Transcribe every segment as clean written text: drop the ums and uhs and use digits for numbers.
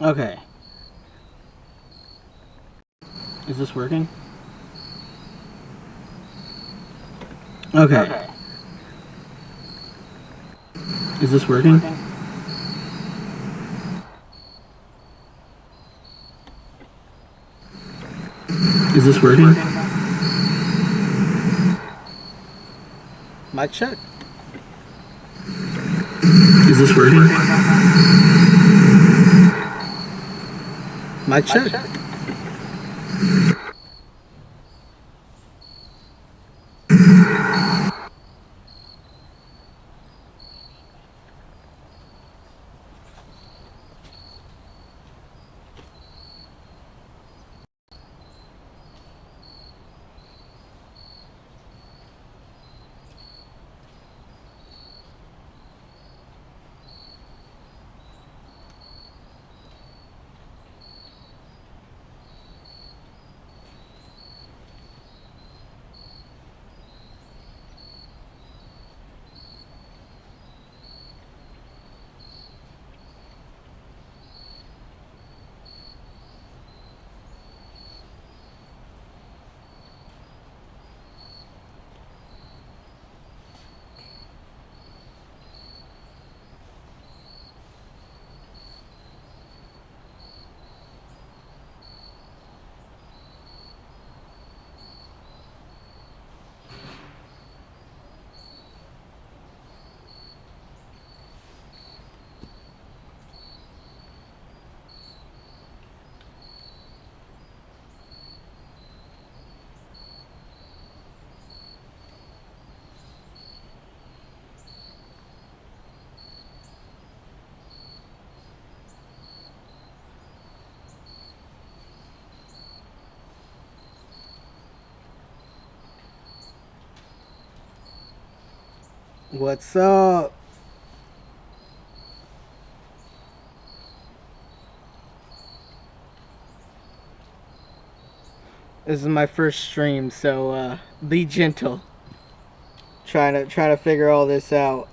Okay. Is this working? Okay. Is this working? Is this working? Mic check. Is this working? Mic check. What's up? This is my first stream, so be gentle. Trying to figure all this out.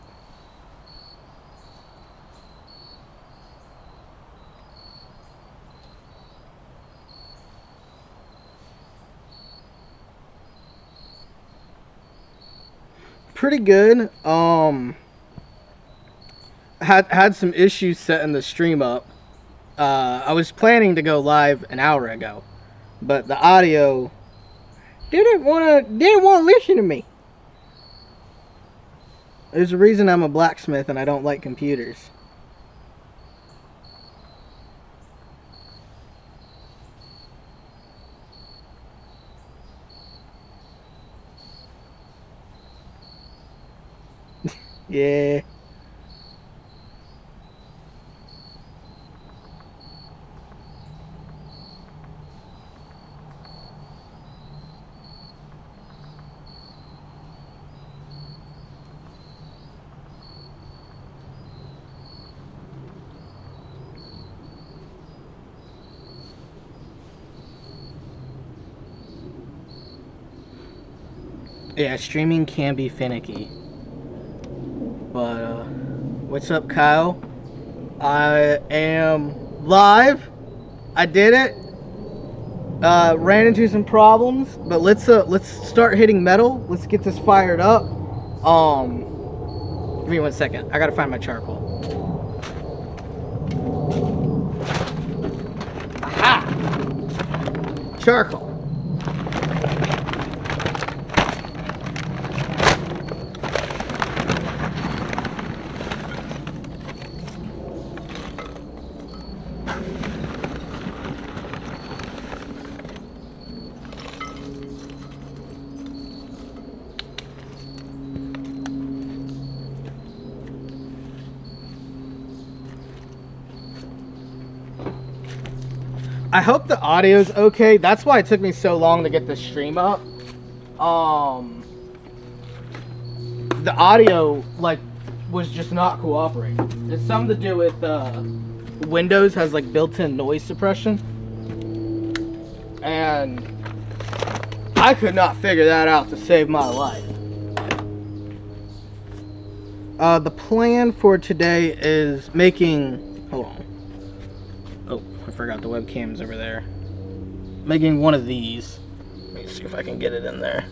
Pretty good. Had some issues setting the stream up. I was planning to go live an hour ago, but the audio didn't want to listen to me. There's a reason I'm a blacksmith and I don't like computers. Yeah. Yeah, streaming can be finicky. But, what's up, Kyle? I am live. I did it. Ran into some problems, but let's start hitting metal. Let's get this fired up. Give me 1 second. I gotta find my charcoal. Aha! Charcoal. I hope the audio's okay. That's why it took me so long to get the stream up. The audio, like, was just not cooperating. It's something to do with, Windows has, like, built-in noise suppression. And I could not figure that out to save my life. The plan for today is making... Hold on. Oh. forgot the webcam's over there. Making one of these. Let me see if I can get it in there.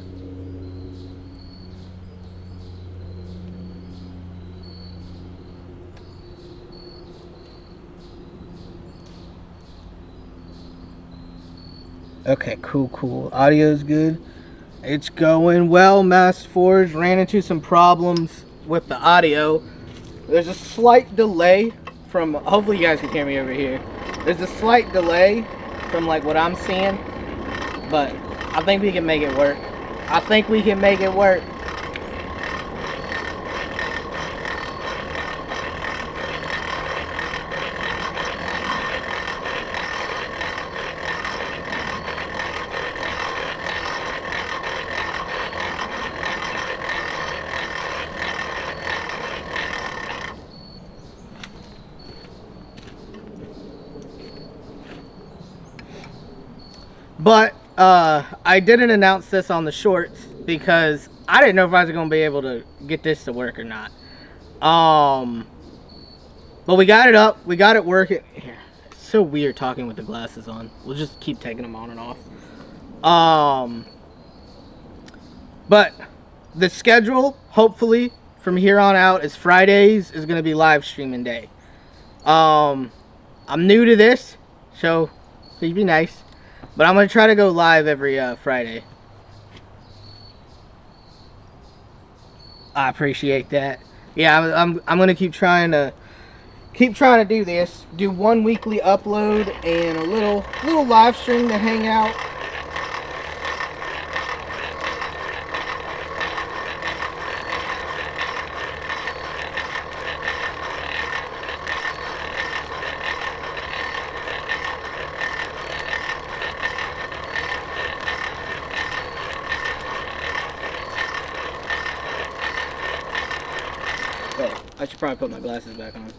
Okay, cool. Audio's good. It's going well. Mass Forge ran into some problems with the audio. There's a slight delay from, hopefully you guys can hear me over here. There's a slight delay from like what I'm seeing, but I think we can make it work. I think we can make it work. But I didn't announce this on the shorts because I didn't know if I was going to be able to get this to work or not. But we got it up. We got it working. Here, it's so weird talking with the glasses on. We'll just keep taking them on and off. But the schedule, hopefully, from here on out is Fridays is going to be live streaming day. I'm new to this, so please be nice. But I'm going to try to go live every Friday. I appreciate that. Yeah, I'm going to keep trying to do this. Do one weekly upload and a little live stream to hang out. Oh, I should probably put my glasses back on.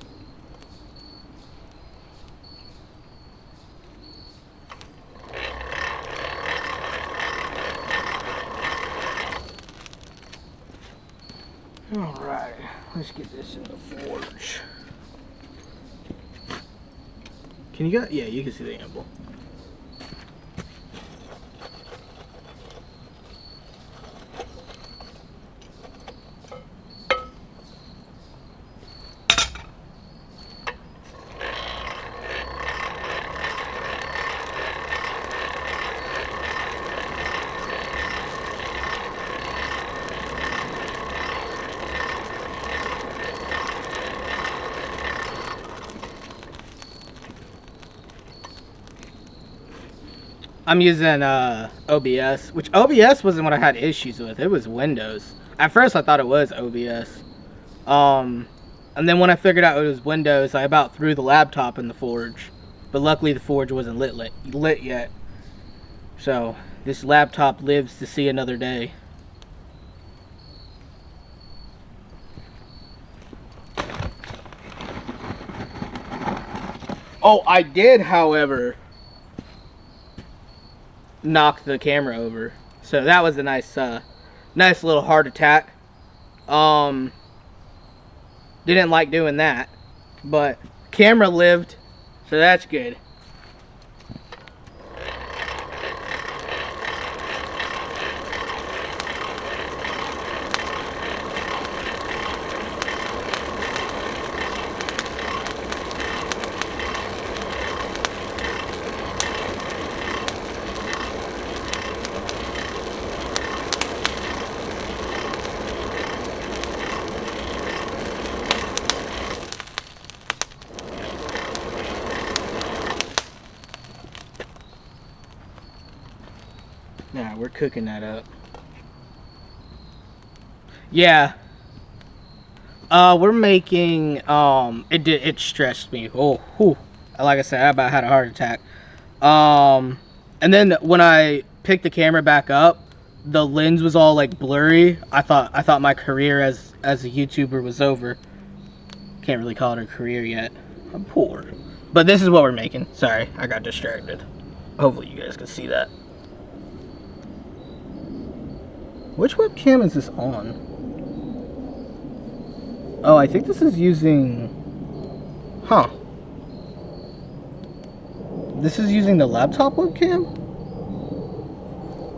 Alright, let's get this in the forge. Can you get, yeah, you can see the anvil. I'm using OBS, which OBS wasn't what I had issues with. It was Windows. At first I thought it was OBS. And then when I figured out it was Windows, I about threw the laptop in the forge. But luckily the forge wasn't lit yet. So this laptop lives to see another day. Oh, I did, however, knock the camera over, so that was a nice little heart attack. Didn't like doing that, but camera lived, so that's good. Yeah, we're cooking that up. Yeah. We're making, it stressed me. Oh, whew. Like I said, I about had a heart attack. And then when I picked the camera back up, the lens was all like blurry. I thought my career as a YouTuber was over. Can't really call it a career yet. I'm poor. But this is what we're making. Sorry, I got distracted. Hopefully you guys can see that. Which webcam is this on? Oh, I think this is using... Huh. This is using the laptop webcam?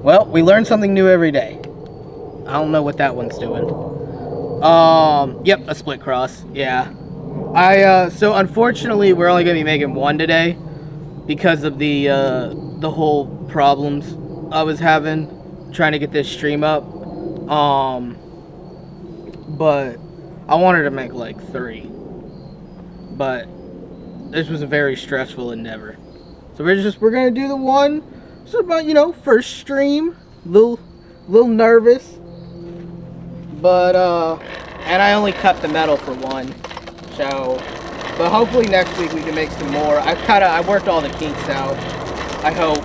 Well, we learn something new every day. I don't know what that one's doing. Yep, a split cross. Yeah. So unfortunately, we're only gonna be making one today because of the whole problems I was having trying to get this stream up. But I wanted to make like 3. But this was a very stressful endeavor. So we're gonna do the one. It's about, you know, first stream. Little nervous. But and I only cut the metal for 1. So but hopefully next week we can make some more. I worked all the kinks out. I hope.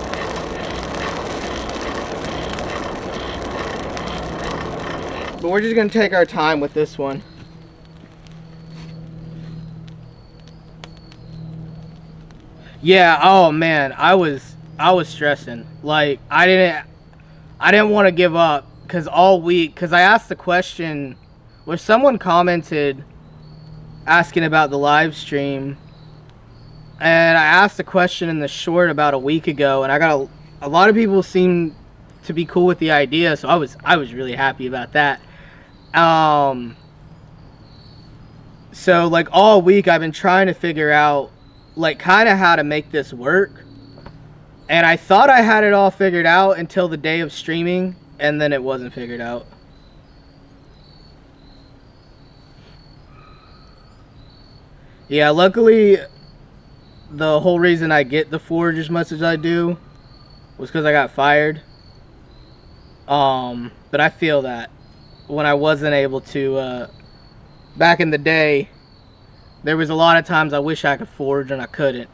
But we're just gonna take our time with this one. Yeah, oh man, I was stressing. Like I didn't want to give up because all week, because I asked the question where someone commented asking about the live stream, and I asked the question in the short about a week ago, and I got a lot of people seem to be cool with the idea, so I was really happy about that. So like all week I've been trying to figure out like kind of how to make this work, and I thought I had it all figured out until the day of streaming, and then it wasn't figured out. Yeah, luckily the whole reason I get the forge as much as I do was because I got fired. But I feel that when I wasn't able to back in the day, there was a lot of times I wish I could forge and I couldn't.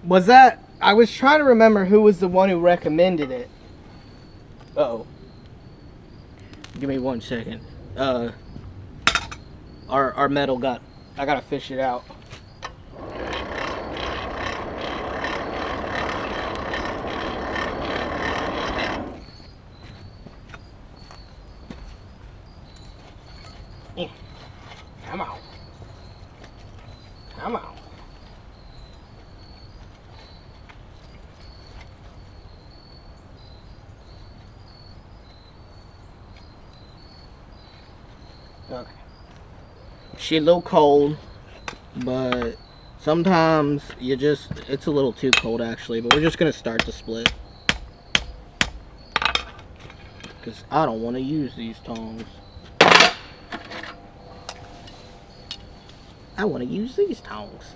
Was that... I was trying to remember who was the one who recommended it. Uh-oh. Give me 1 second. Our metal got... I gotta fish it out. Come on. Come on. Okay. She's a little cold, but sometimes it's a little too cold actually, but we're just gonna start the split. Because I don't want to use these tongs. I want to use these tongs.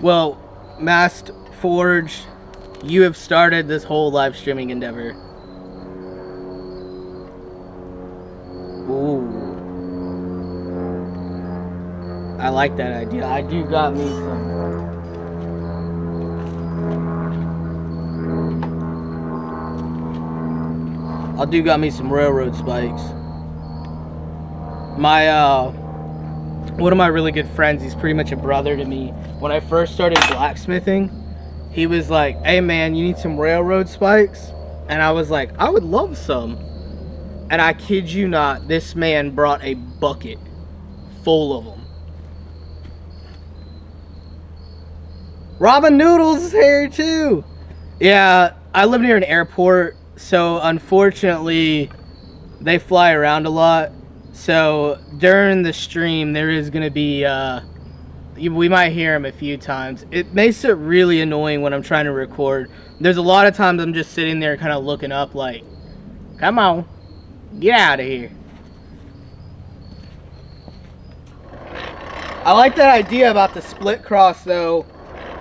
Well, Masked Forge, you have started this whole live streaming endeavor. Ooh. I like that idea. I do got me some. I do got me some railroad spikes. One of my really good friends, he's pretty much a brother to me. When I first started blacksmithing, he was like, hey man, you need some railroad spikes? And I was like, I would love some. And I kid you not, this man brought a bucket full of them. Ramen Noodles is here too. Yeah, I live near an airport, so unfortunately they fly around a lot. So during the stream there is going to be We might hear him a few times. It makes it really annoying when I'm trying to record. There's a lot of times I'm just sitting there kind of looking up like, come on, get out of here. I like that idea about the split cross though,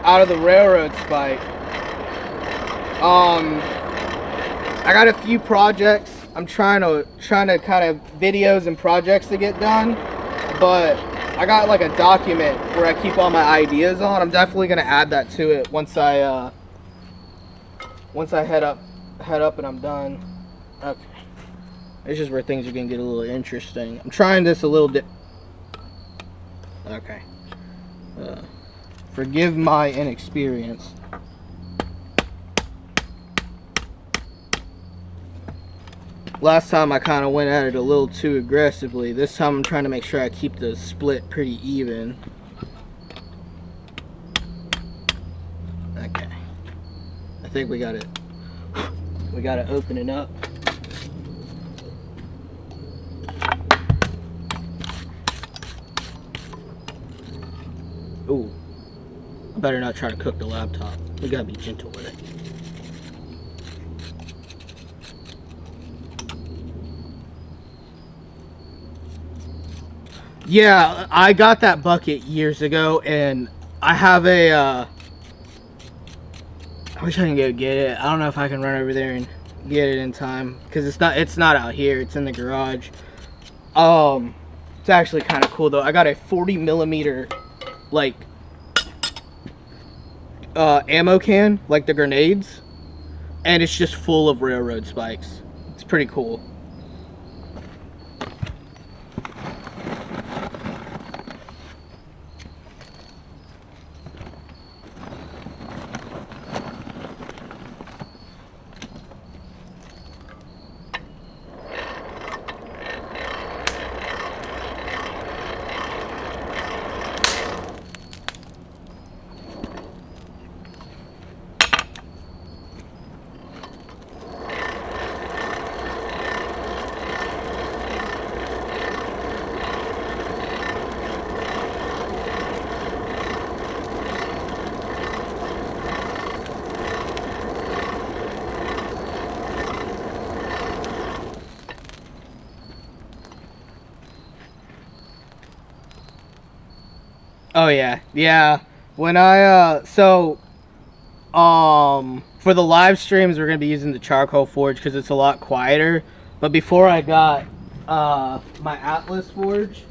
out of the railroad spike. I got a few projects. I'm trying to kind of videos and projects to get done, but I got like a document where I keep all my ideas on. I'm definitely gonna add that to it once I head up and I'm done. Okay, this is where things are gonna get a little interesting. I'm trying this a little bit. Okay, forgive my inexperience. Last time I kind of went at it a little too aggressively. This time I'm trying to make sure I keep the split pretty even. Okay. I think we got it. We got to open it up. Ooh. I better not try to cook the laptop. We got to be gentle with it. Yeah, I got that bucket years ago, and I have a, I wish I can go get it. I don't know if I can run over there and get it in time, because it's not out here, it's in the garage. It's actually kind of cool, though. I got a 40 millimeter, like, ammo can, like the grenades, and it's just full of railroad spikes. It's pretty cool. Oh yeah, yeah. When I for the live streams we're gonna be using the charcoal forge because it's a lot quieter. But before I got my Atlas forge,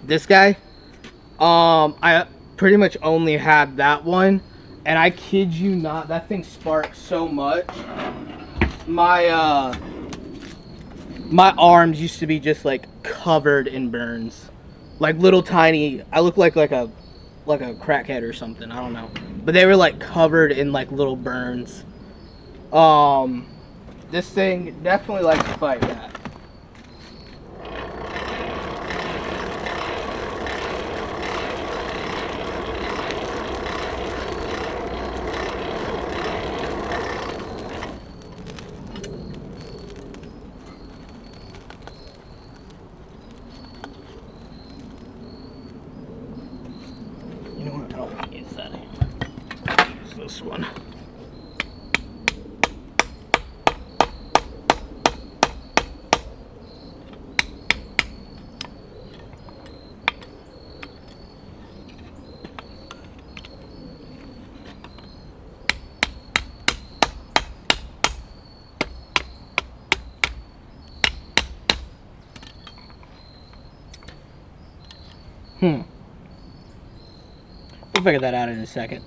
this guy, I pretty much only had that one, and I kid you not, that thing sparks so much. My arms used to be just like covered in burns, like little tiny. I look like a crackhead or something. I don't know, but they were like covered in like little burns. This thing definitely likes to fight that. This one. We'll figure that out in a second.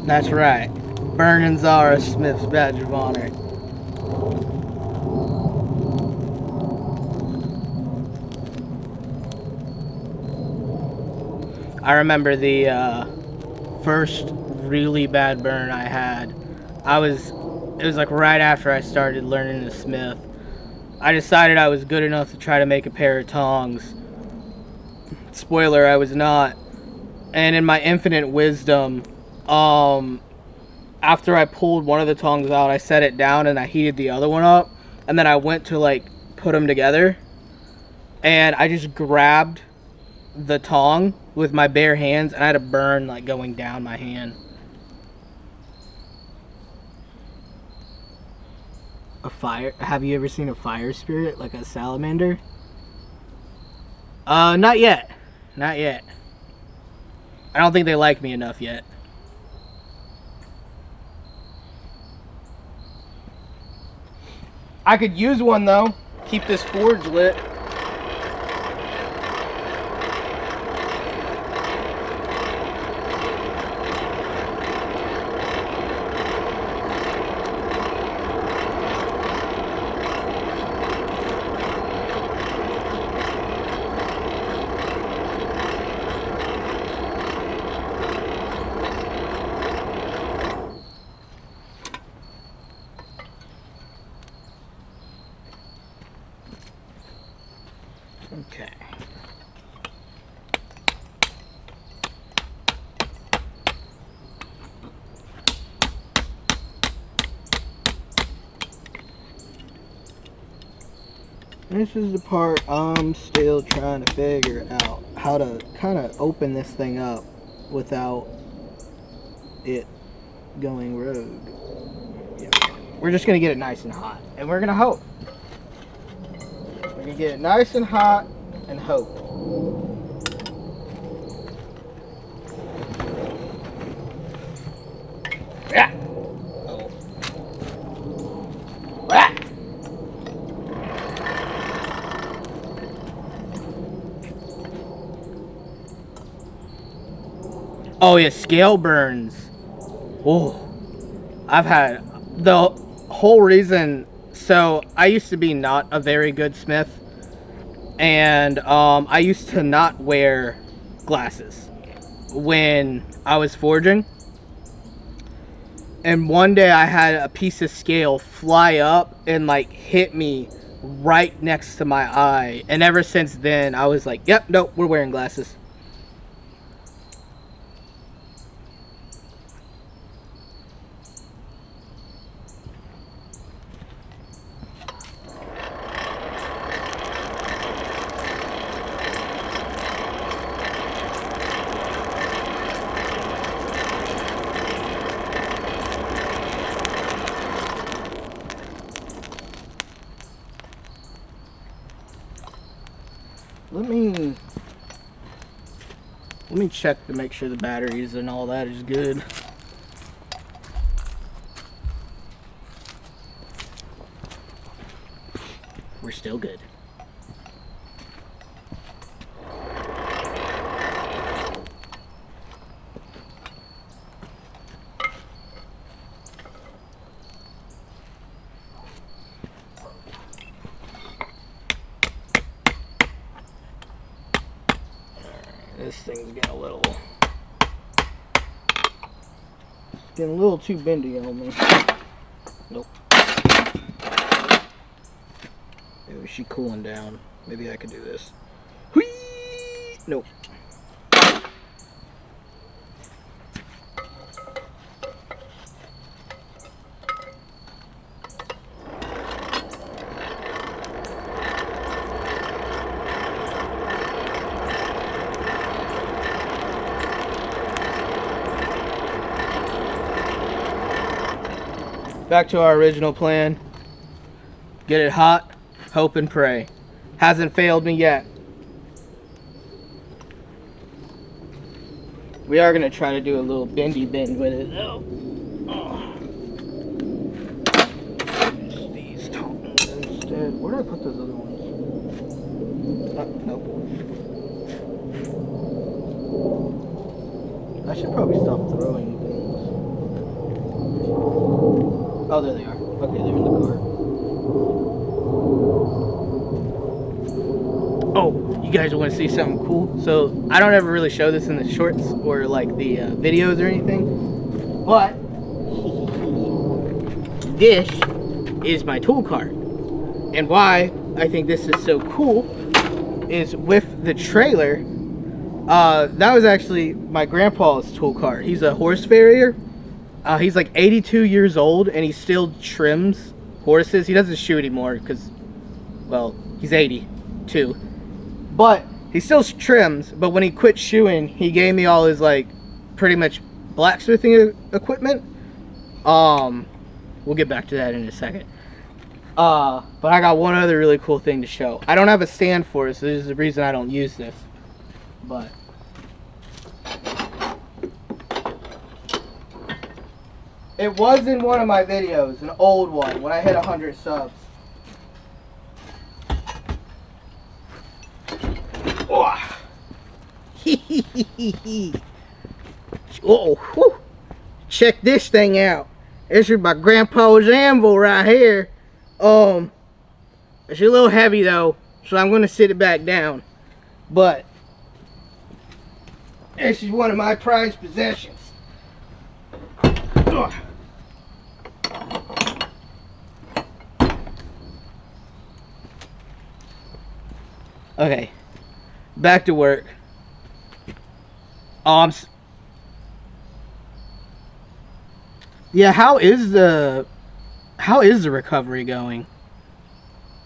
That's right. Burnings are a Smith's badge of honor. I remember the first really bad burn I had. It was like right after I started learning to smith. I decided I was good enough to try to make a pair of tongs. Spoiler, I was not. And in my infinite wisdom, after I pulled one of the tongs out, I set it down and I heated the other one up. And then I went to like put them together. And I just grabbed the tong with my bare hands and I had a burn like going down my hand. A fire? Have you ever seen a fire spirit, like a salamander? Not yet. Not yet. I don't think they like me enough yet. I could use one though. Keep this forge lit. Okay. This is the part I'm still trying to figure out how to kind of open this thing up without it going rogue. Yeah. We're just going to get it nice and hot, and we're going to hope. We're going to get it nice and hot and hope. Yeah. Oh. Ah. Oh yeah, scale burns. Oh, I've had the whole reason. So I used to be not a very good smith, and I used to not wear glasses when I was forging. And one day I had a piece of scale fly up and like hit me right next to my eye. And ever since then, I was like, yep, nope, we're wearing glasses. Let me check to make sure the batteries and all that is good. We're still good. This thing's getting a little too bendy on me. Nope. Maybe she's cooling down. Maybe I could do this. Whee! Nope. Back to our original plan. Get it hot, hope and pray. Hasn't failed me yet. We are gonna try to do a little bendy bend with it though. Use these tongs instead. Where did I put those other ones? Nope. I should probably stop throwing things. Oh, there they are. Okay, they're in the car. Oh, you guys want to see something cool? So, I don't ever really show this in the shorts or like the videos or anything, but this is my tool cart. And why I think this is so cool is with the trailer, that was actually my grandpa's tool cart. He's a horse farrier. He's like 82 years old and he still trims horses. He doesn't shoe anymore because, well, he's 82. But he still trims, but when he quit shoeing, he gave me all his like pretty much blacksmithing equipment. We'll get back to that in a second. But I got one other really cool thing to show. I don't have a stand for it, so this is the reason I don't use this. But it was in one of my videos, an old one, when I hit 100 subs. Oh, whew. Check this thing out. This is my grandpa's anvil right here. It's a little heavy though, so I'm gonna sit it back down. But this is one of my prized possessions. Ugh. Okay, back to work. Yeah, how is the recovery going?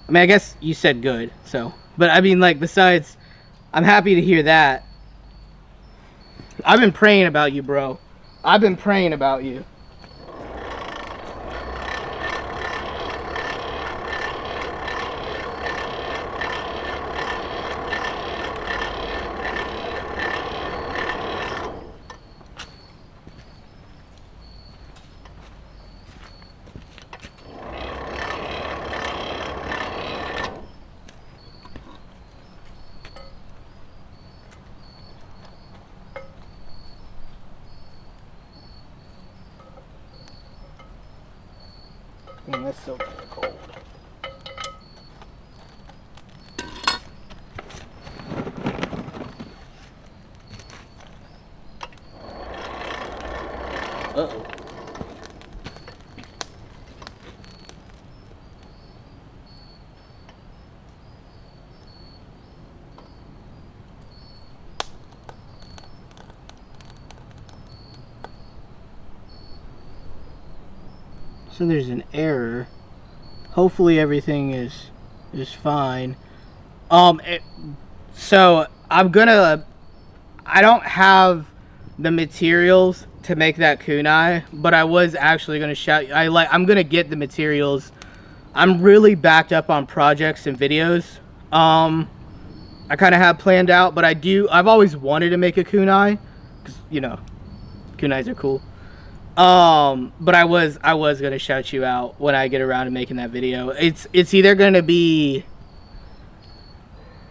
I mean, I guess you said good, so, but I mean, like, besides, I'm happy to hear that. I've been praying about you, bro. I've been praying about you. Man, that's so cold. Uh-oh. So there's an error. Hopefully everything is fine. So I don't have the materials to make that kunai, but I was actually gonna shout. I'm gonna get the materials. I'm really backed up on projects and videos. I kind of have planned out, but I've always wanted to make a kunai, because you know, kunais are cool. But I was gonna shout you out when I get around to making that video. It's either gonna be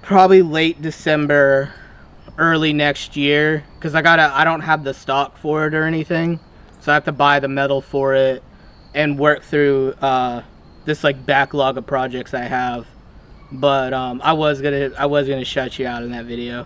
probably late December, early next year, because I don't have the stock for it or anything, so I have to buy the metal for it and work through this like backlog of projects I have. But I was gonna shout you out in that video.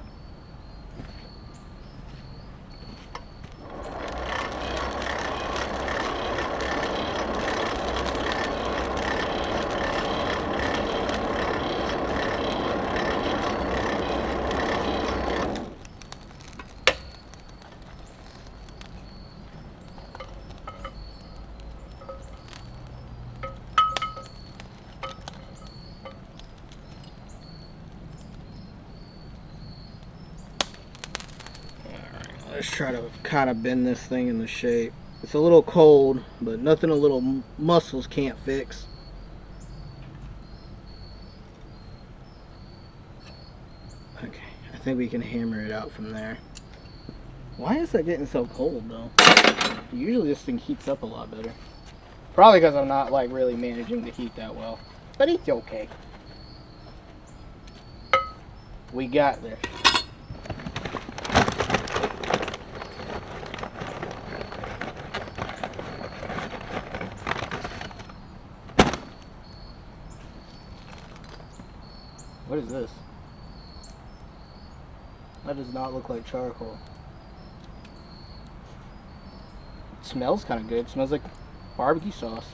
Let's try to kind of bend this thing into shape. It's a little cold, but nothing a little muscles can't fix. Okay, I think we can hammer it out from there. Why is that getting so cold though? Usually this thing heats up a lot better. Probably because I'm not like really managing the heat that well. But it's okay. We got this. is this? That does not look like charcoal. It smells kind of good. It smells like barbecue sauce.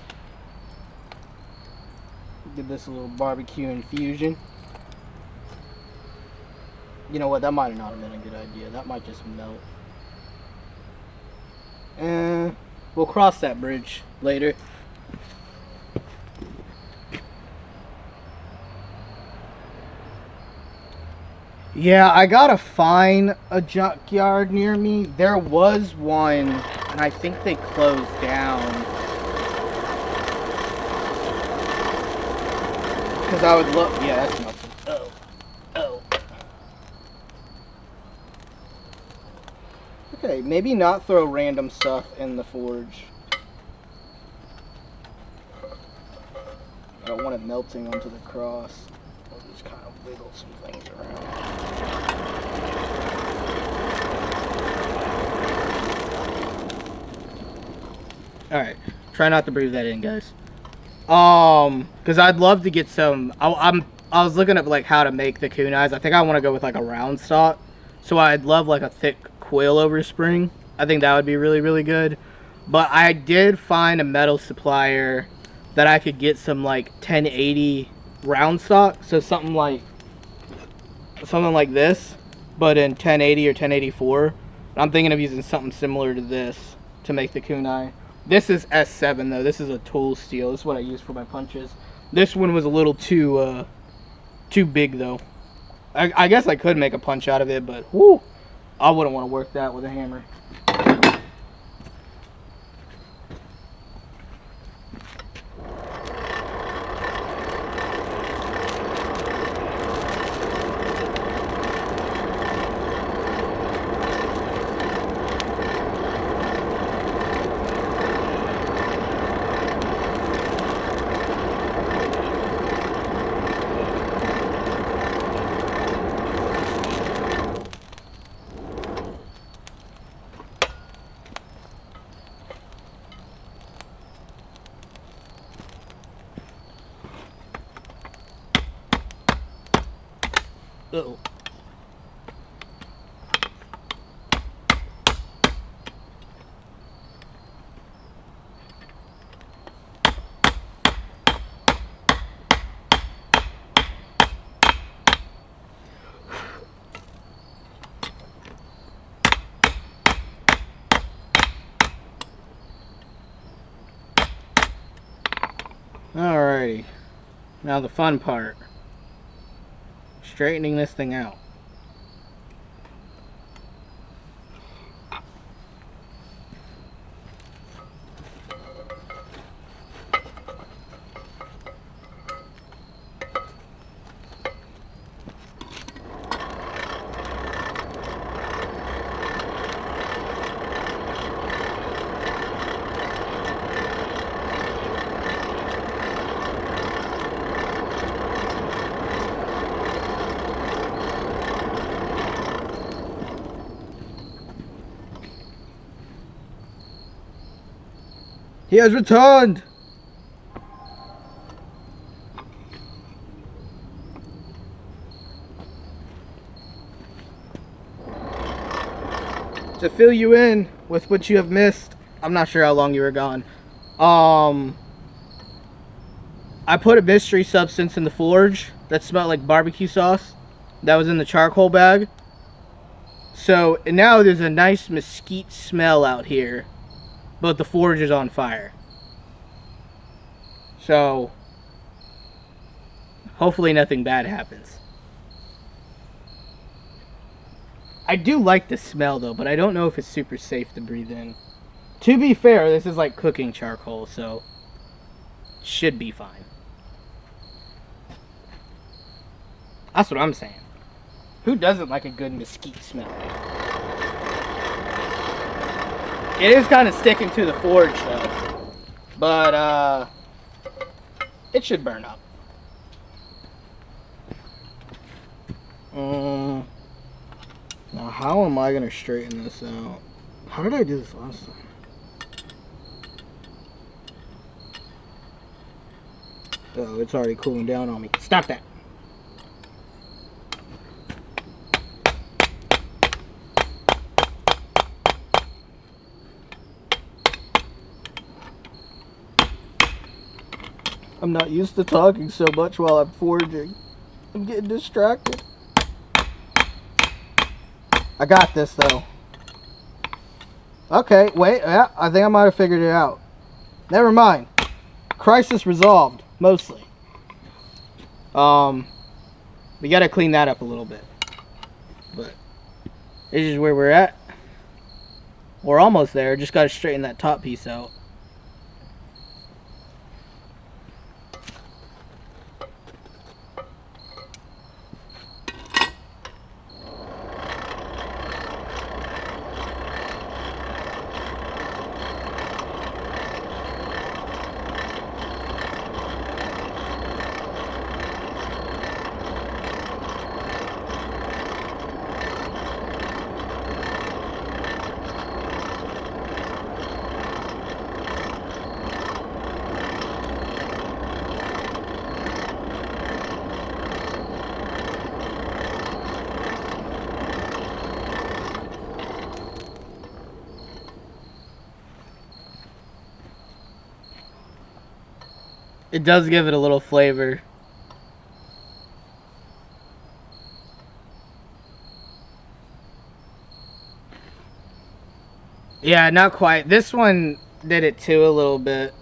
Give this a little barbecue infusion. You know what? That might not have been a good idea. That might just melt. And we'll cross that bridge later. Yeah, I gotta find a junkyard near me. There was one, and I think they closed down. Because I would look. Yeah, that's nothing. Oh. Okay, maybe not throw random stuff in the forge. I don't want it melting onto the cross. I'll just kind of wiggle some things around. Alright, try not to breathe that in, guys. Because I'd love to get some. I was looking at like how to make the kunais. I think I want to go with like a round stock. So I'd love like a thick coilover spring. I think that would be really, really good. But I did find a metal supplier that I could get some like 1080 round stock. So something like this, but in 1080 or 1084. I'm thinking of using something similar to this to make the kunai. This is S7 though. This is a tool steel. This is what I use for my punches. This one was a little too big though. I guess I could make a punch out of it, but whoo, I wouldn't want to work that with a hammer. Uh-oh. Alrighty, now the fun part. Straightening this thing out. He has returned! To fill you in with what you have missed, I'm not sure how long you were gone. I put a mystery substance in the forge that smelled like barbecue sauce. That was in the charcoal bag. So now there's a nice mesquite smell out here. But the forge is on fire. So hopefully nothing bad happens. I do like the smell though, but I don't know if it's super safe to breathe in. To be fair, this is like cooking charcoal, so it should be fine. That's what I'm saying. Who doesn't like a good mesquite smell? It is kind of sticking to the forge though, but it should burn up. Now how am I gonna straighten this out? How did I do this last time? Oh, it's already cooling down on me. Stop that. I'm not used to talking so much while I'm forging. I'm getting distracted. I got this though. Okay, wait, yeah, I think I might have figured it out. Never mind. Crisis resolved, mostly. We gotta clean that up a little bit. But this is where we're at. We're almost there, just gotta straighten that top piece out. It does give it a little flavor. Yeah, not quite. This one did it too a little bit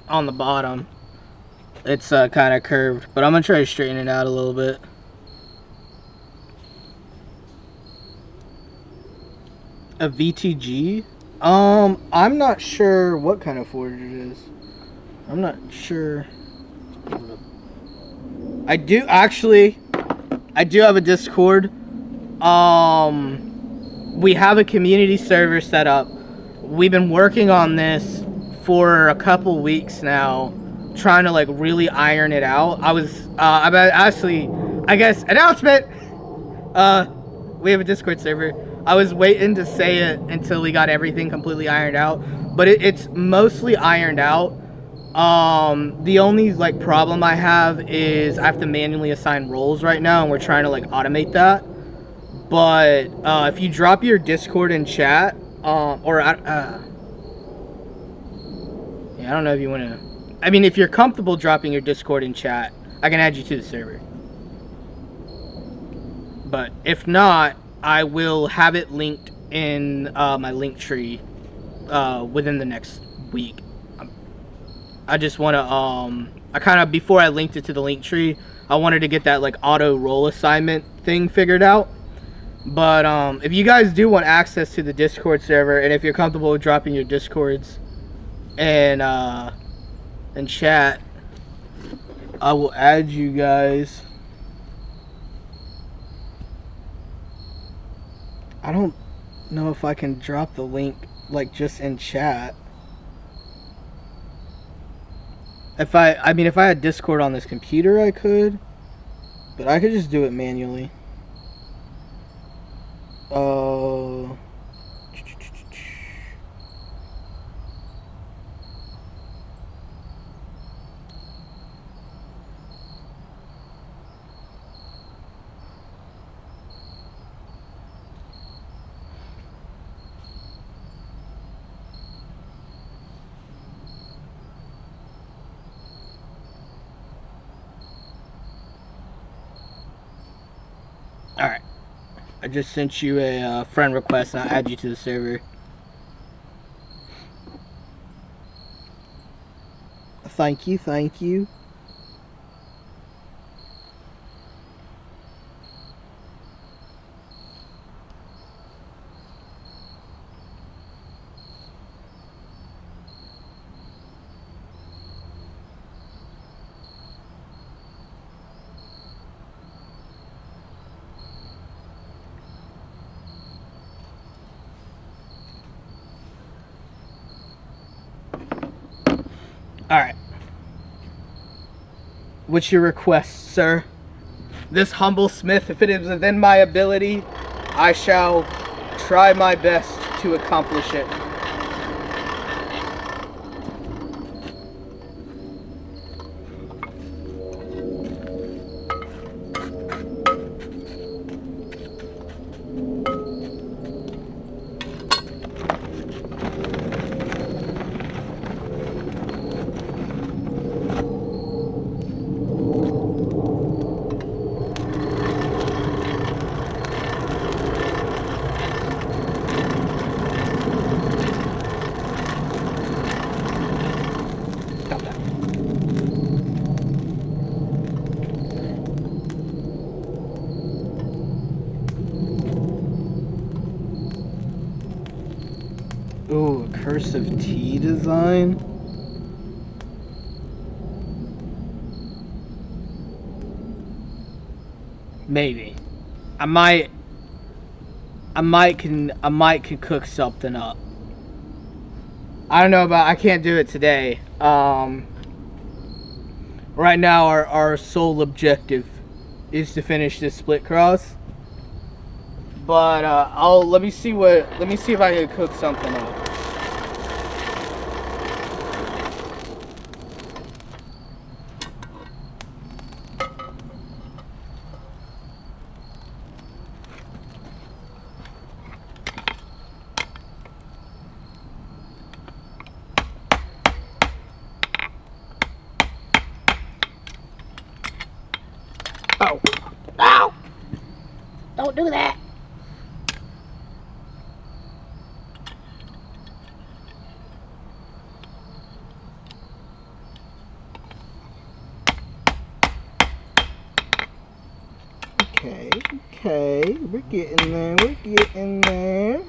on the bottom. It's kind of curved, but I'm gonna try to straighten it out a little bit. A VTG? I'm not sure what kind of forge it is. I'm not sure. I do have a Discord. We have a community server set up. We've been working on this for a couple weeks now, trying to like really iron it out. I guess announcement. We have a Discord server. I was waiting to say it until we got everything completely ironed out, but it's mostly ironed out. The only like problem I have is I have to manually assign roles right now, and we're trying to like automate that. But if you drop your Discord in chat, yeah, I don't know if you want to. I mean, if you're comfortable dropping your Discord in chat, I can add you to the server. But if not, I will have it linked in my link tree within the next week. I just want to, before I linked it to the link tree, I wanted to get that like auto role assignment thing figured out. But if you guys do want access to the Discord server, and if you're comfortable with dropping your Discords and chat, I will add you guys. I don't know if I can drop the link like just in chat. If I had Discord on this computer, I could, but I could just do it manually. Alright. I just sent you a friend request and I'll add you to the server. Thank you, thank you. Alright. What's your request, sir? This humble smith, if it is within my ability, I shall try my best to accomplish it. Ooh, a cursive T design. Maybe. I might can cook something up. I don't know about, I can't do it today. Right now our sole objective is to finish this split cross. But let me see if I can cook something up. Oh. Ow! Don't do that. Okay, we're getting there.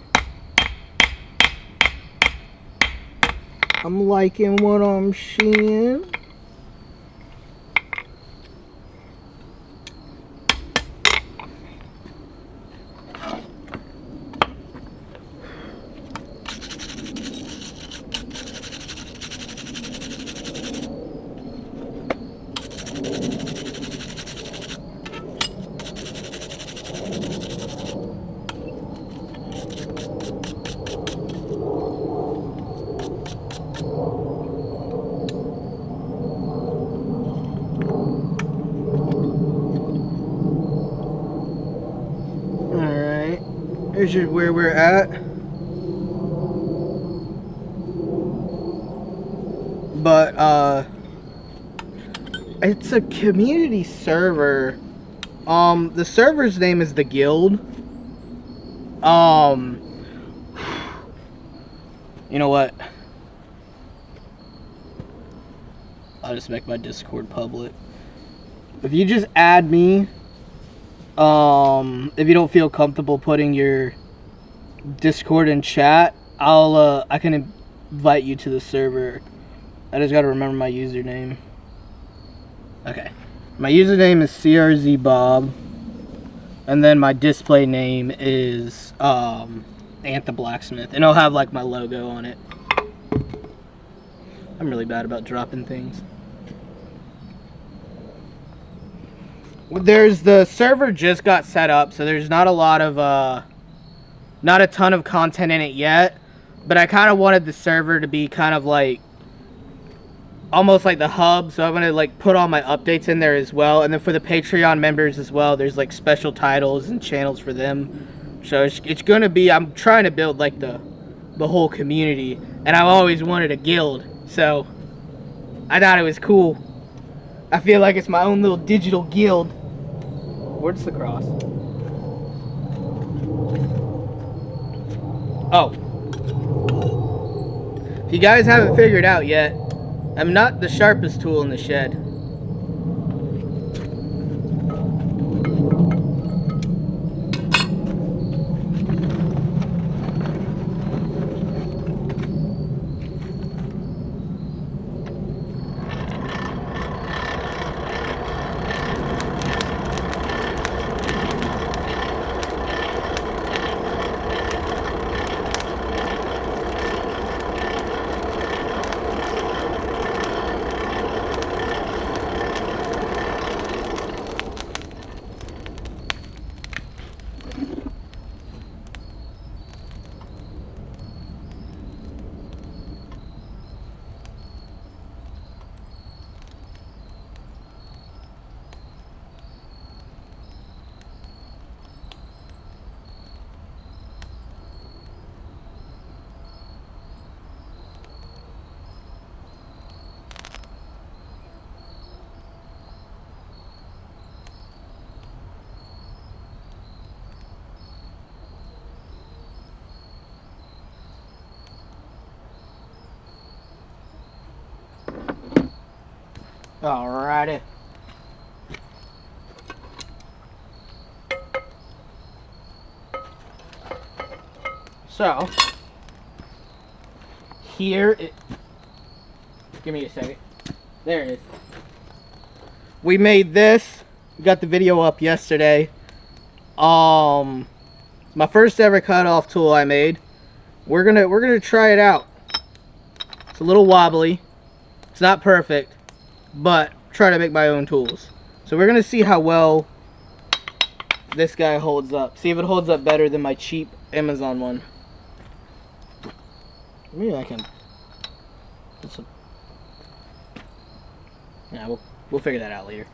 I'm liking what I'm seeing. Here's just where we're at. But it's a community server. The server's name is the Guild. You know what? I'll just make my Discord public. If you just add me, if you don't feel comfortable putting your Discord in chat, I can invite you to the server. I just gotta remember my username. Okay. My username is CRZBob. And then my display name is Antha Blacksmith. And it'll have like my logo on it. I'm really bad about dropping things. The server just got set up, so there's not a lot of not a ton of content in it yet, but I kind of wanted the server to be kind of like almost like the hub, so I'm gonna like put all my updates in there as well. And then for the Patreon members as well, there's like special titles and channels for them. So it's gonna be, I'm trying to build like the whole community, and I've always wanted a guild, so I thought it was cool. I feel like it's my own little digital guild. Where's the cross? Oh. If you guys haven't figured out yet, I'm not the sharpest tool in the shed. Alrighty. So, here. Give me a second. There it is. We made this. Got the video up yesterday. My first ever cutoff tool I made. We're gonna try it out. It's a little wobbly. It's not perfect, but try to make my own tools. So we're gonna see how well this guy holds up. See if it holds up better than my cheap Amazon one. Maybe I can. Yeah, we'll figure that out later.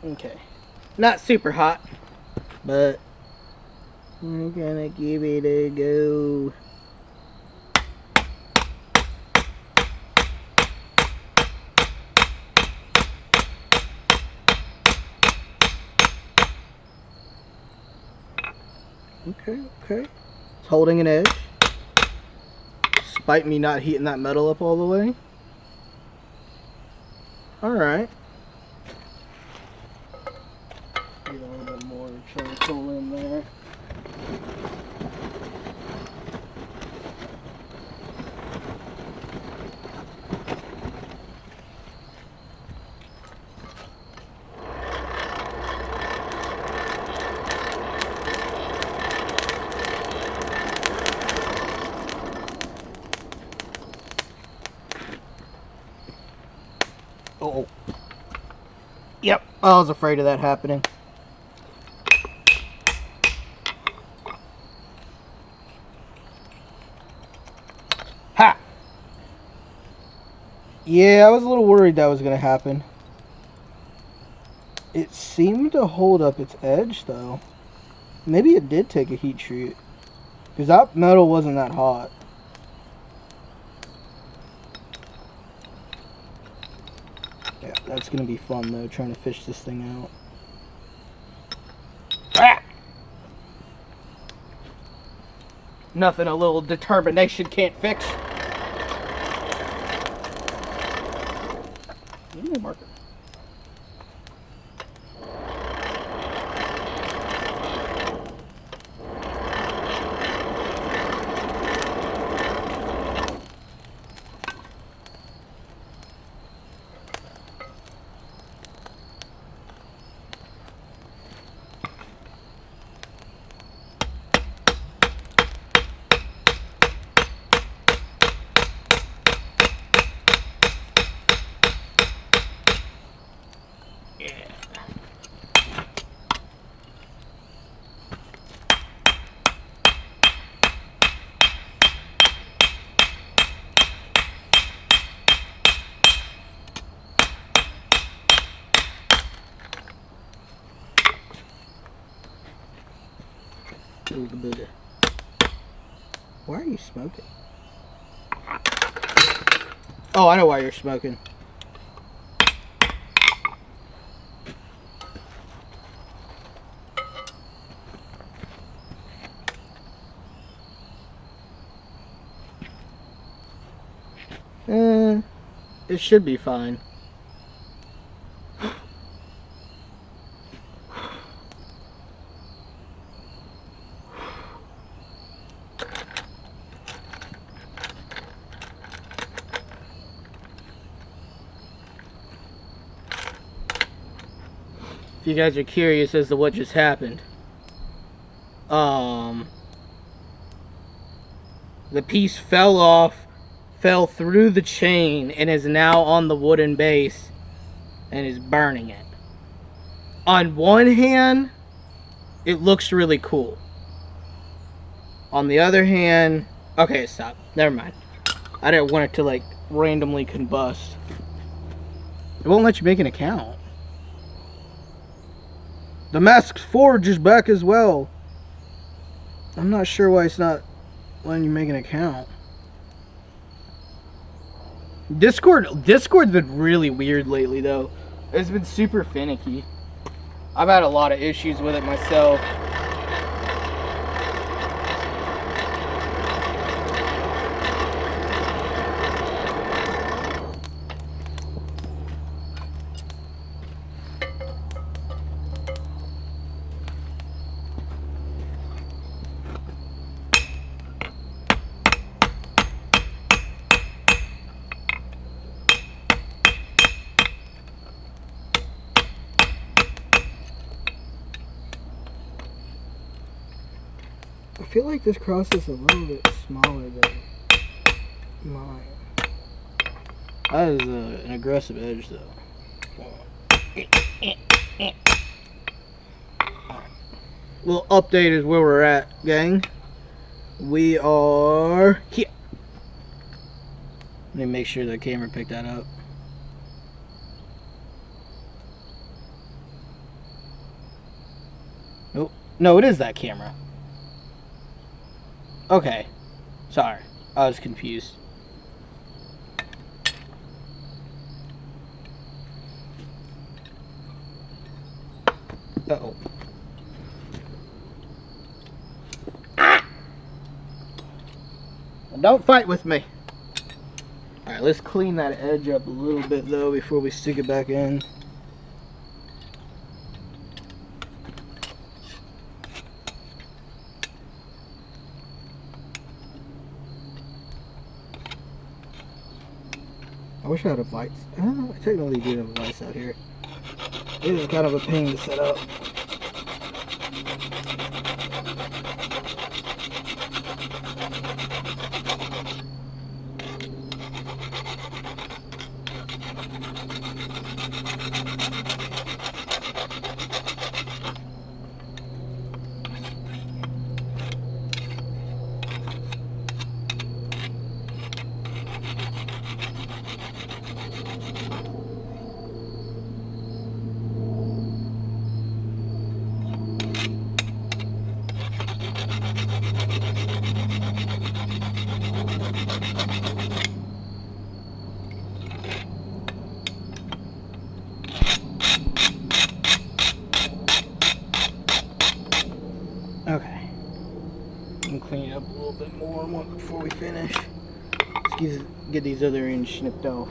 Okay, not super hot, but we're gonna give it a go. Okay, it's holding an edge, despite me not heating that metal up all the way. Alright. Get a little bit more charcoal in there. Oh. Yep, I was afraid of that happening. Ha! Yeah, I was a little worried that was going to happen. It seemed to hold up its edge, though. Maybe it did take a heat treat. Because that metal wasn't that hot. Yeah, that's going to be fun, though, trying to fish this thing out. Ah! Nothing a little determination can't fix. Give me a marker. Why are you smoking? Oh, I know why you're smoking. It should be fine. If you guys are curious as to what just happened, the piece fell off, fell through the chain, and is now on the wooden base and is burning it. On one hand, it looks really cool. On the other hand, okay, stop. Never mind. I didn't want it to like randomly combust. It won't let you make an account. The Mask's Forge is back as well. I'm not sure why it's not letting you make an account. Discord's been really weird lately though. It's been super finicky. I've had a lot of issues with it myself. I feel like this cross is a little bit smaller than mine. That is an aggressive edge though. Little update is where we're at, gang. We are here. Let me make sure the camera picked that up. Nope. No, it is that camera. Okay. Sorry. I was confused. Uh-oh. Ah! Don't fight with me. Alright, let's clean that edge up a little bit though before we stick it back in. I wish I had a vise. I technically do have a vise out here. It is kind of a pain to set up. Okay. And clean it up a little bit more before we finish. Let's get these other ends snipped off.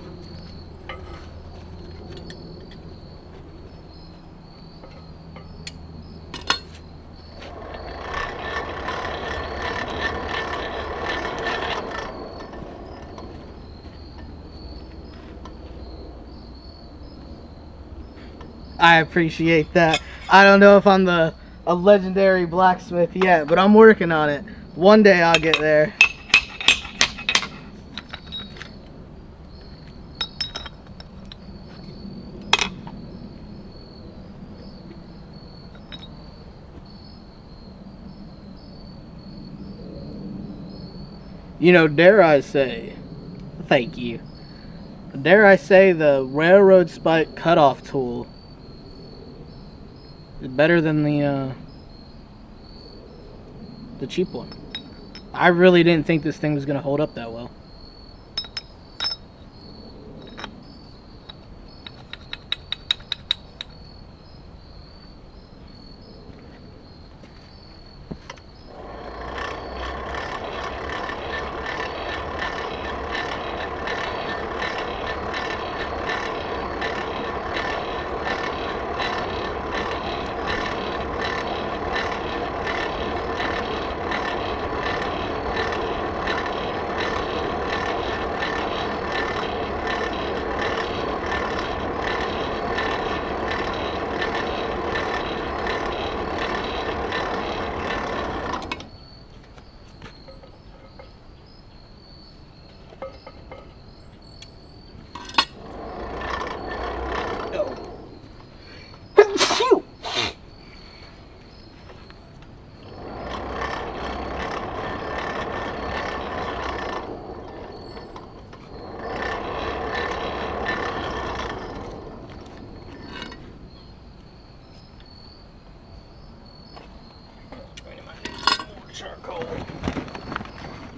I appreciate that. I don't know if I'm a legendary blacksmith yet, but I'm working on it. One day I'll get there. You know, dare I say, thank you. Dare I say the railroad spike cutoff tool is better than the cheap one. I really didn't think this thing was going to hold up that well.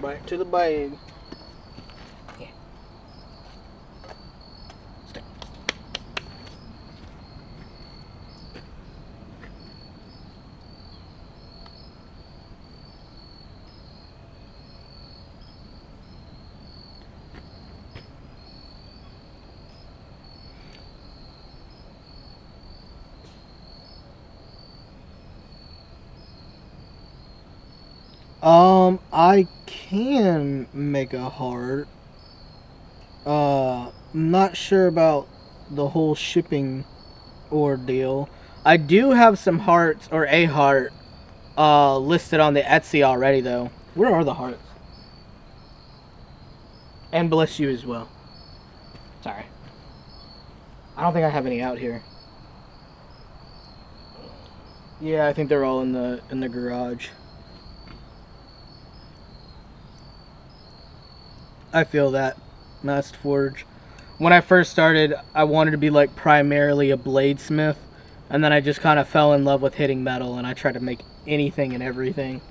Back to the bag. Yeah. I can make a heart. I'm not sure about the whole shipping ordeal. I do have some hearts, or a heart, listed on the Etsy already, though. Where are the hearts? And bless you as well. Sorry. I don't think I have any out here. Yeah, I think they're all in the garage. I feel that, Masked Forge. When I first started, I wanted to be like primarily a bladesmith, and then I just kind of fell in love with hitting metal, and I tried to make anything and everything.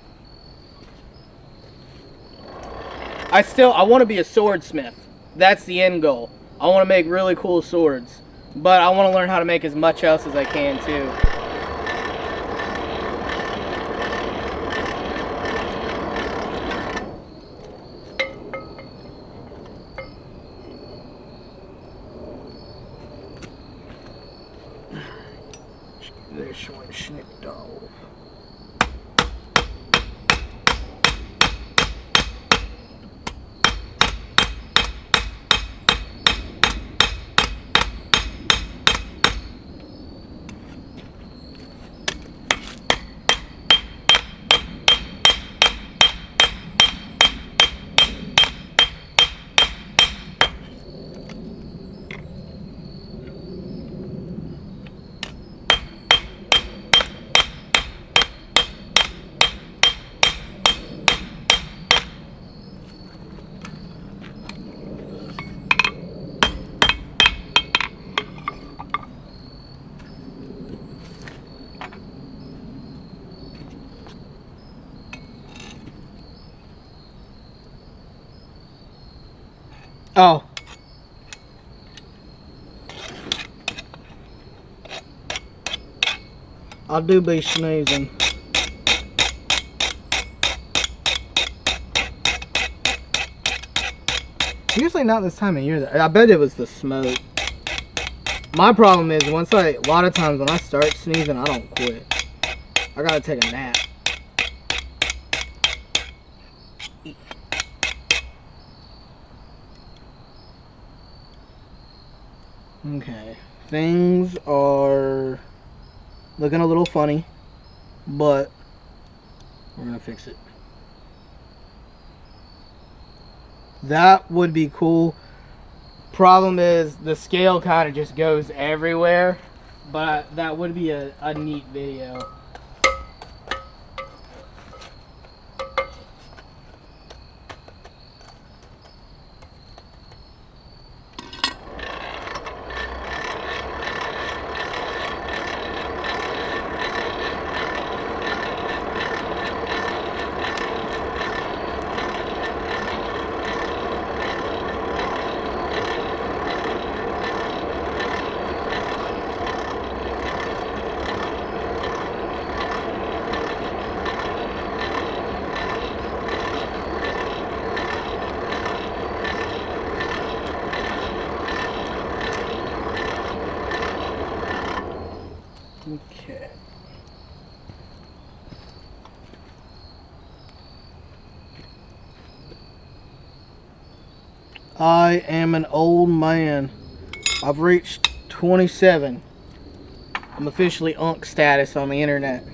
I want to be a swordsmith. That's the end goal. I want to make really cool swords, but I want to learn how to make as much else as I can too. This one snipped off. Oh. I do be sneezing. Usually not this time of year. I bet it was the smoke. My problem is a lot of times when I start sneezing, I don't quit. I gotta take a nap. Okay, things are looking a little funny, but we're gonna fix it. That would be cool. Problem is the scale kind of just goes everywhere, but that would be a neat video. Okay. I am an old man. I've reached 27. I'm officially unk status on the internet.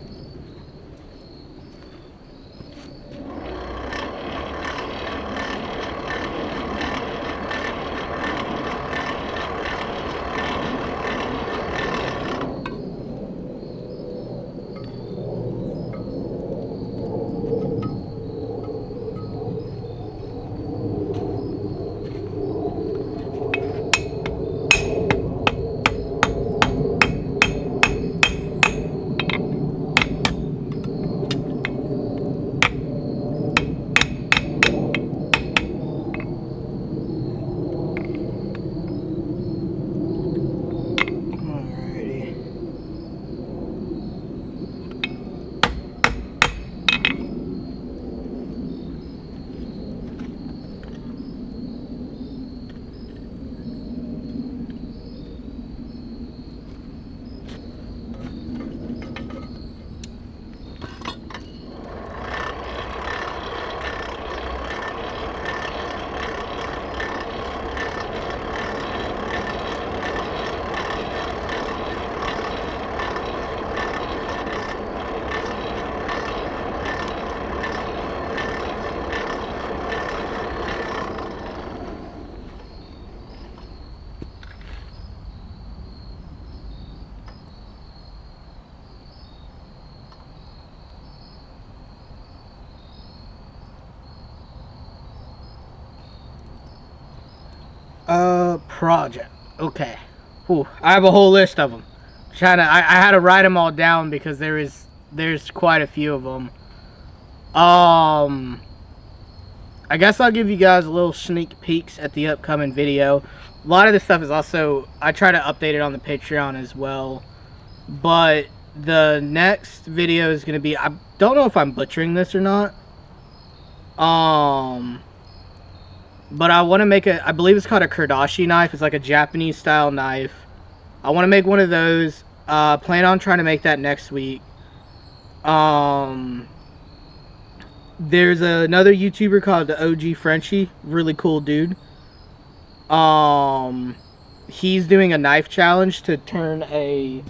Project. Okay. Whew. I have a whole list of them. I had to write them all down because there's quite a few of them. I guess I'll give you guys a little sneak peeks at the upcoming video. A lot of this stuff is also, I try to update it on the Patreon as well. But the next video is going to be, I don't know if I'm butchering this or not. But I want to make I believe it's called a Kurdashi knife. It's like a Japanese style knife. I want to make one of those. Plan on trying to make that next week. There's another YouTuber called the OG Frenchie. Really cool dude. He's doing a knife challenge to turn a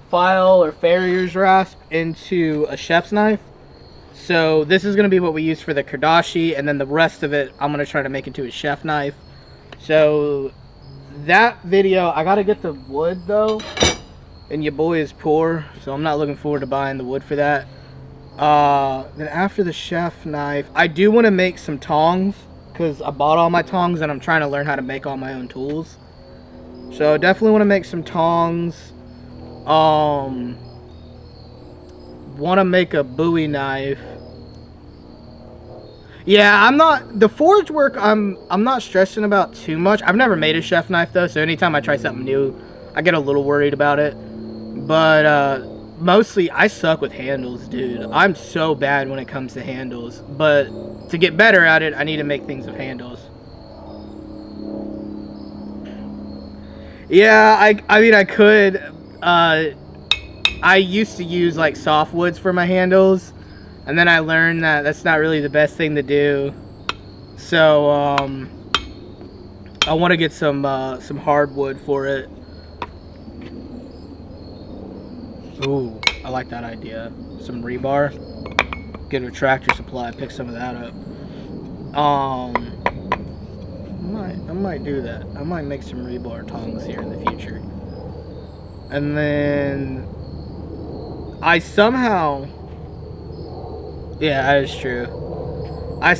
file or farrier's rasp into a chef's knife. So this is going to be what we use for the Kurdashi, and then the rest of it I'm going to try to make into a chef knife. So that video, I got to get the wood though, and your boy is poor, so I'm not looking forward to buying the wood for that. Then after the chef knife, I do want to make some tongs, because I bought all my tongs and I'm trying to learn how to make all my own tools. So I definitely want to make some tongs. Want to make a Bowie knife. Yeah, the forge work I'm not stressing about too much. I've never made a chef knife though, so anytime I try something new, I get a little worried about it. But mostly I suck with handles, dude. I'm so bad when it comes to handles, but to get better at it, I need to make things with handles. Yeah, I mean I could. I used to use like softwoods for my handles, and then I learned that that's not really the best thing to do. So I want to get some hardwood for it. Ooh, I like that idea. Some rebar. Get a Tractor Supply, pick some of that up. I might do that. I might make some rebar tongs here in the future. And then I somehow, yeah, that is true. I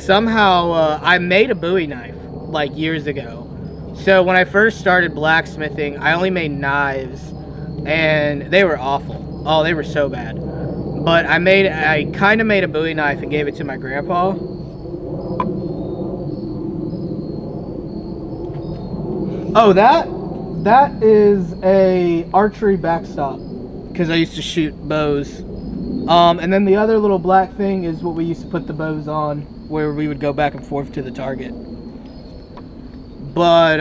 made a Bowie knife like years ago. So when I first started blacksmithing, I only made knives, and they were awful. Oh, they were so bad. But I kind of made a Bowie knife and gave it to my grandpa. Oh, that is a archery backstop, because I used to shoot bows. And then the other little black thing is what we used to put the bows on, where we would go back and forth to the target. But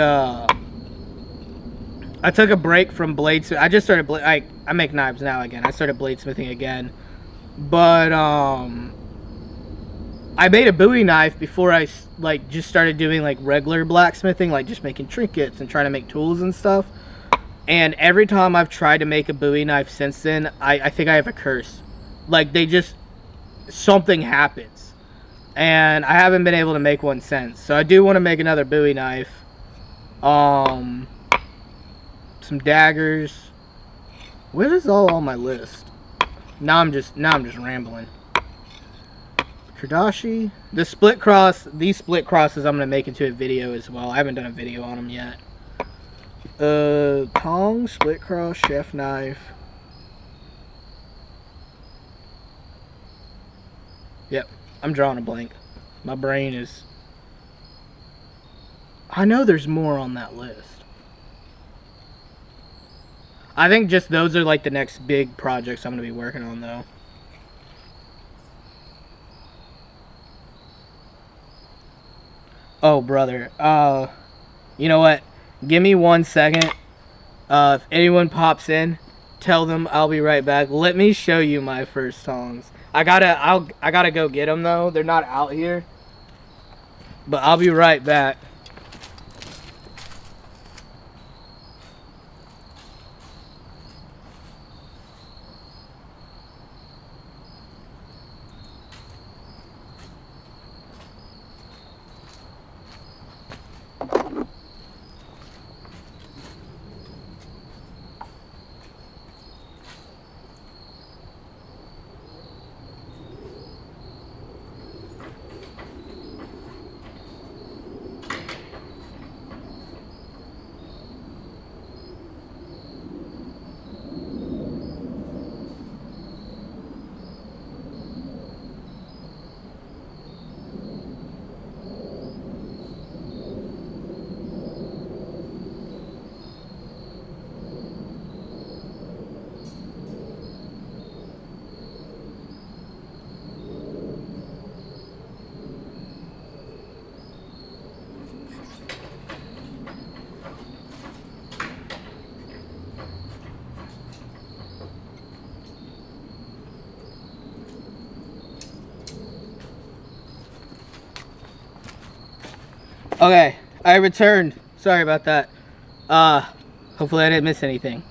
I took a break from bladesmithing. I just started I make knives now again. I started bladesmithing again. But I made a Bowie knife before I like just started doing like regular blacksmithing, like just making trinkets and trying to make tools and stuff. And every time I've tried to make a Bowie knife since then, I think I have a curse. Like something happens, and I haven't been able to make one since. So I do want to make another Bowie knife. Some daggers. Where is all on my list? Now I'm just rambling. Kurdashi. These split crosses I'm gonna make into a video as well. I haven't done a video on them yet. Tongs, split cross, chef knife. Yep, I'm drawing a blank. My brain is... I know there's more on that list. I think just those are like the next big projects I'm going to be working on though. Oh, brother. You know what? Give me 1 second. If anyone pops in, tell them I'll be right back. Let me show you my first tongs. I gotta go get them though. They're not out here. But I'll be right back. Okay, I returned. Sorry about that. Hopefully I didn't miss anything.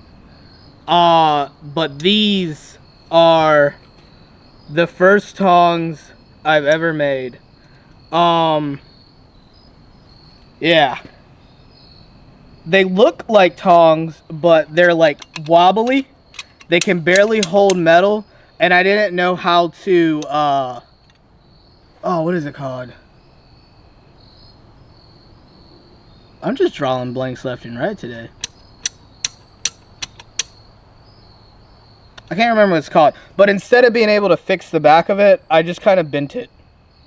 But these are the first tongs I've ever made. Yeah. They look like tongs, but they're like wobbly. They can barely hold metal, and I didn't know how to, oh, what is it called? I'm just drawing blanks left and right today. I can't remember what it's called, but instead of being able to fix the back of it, I just kind of bent it.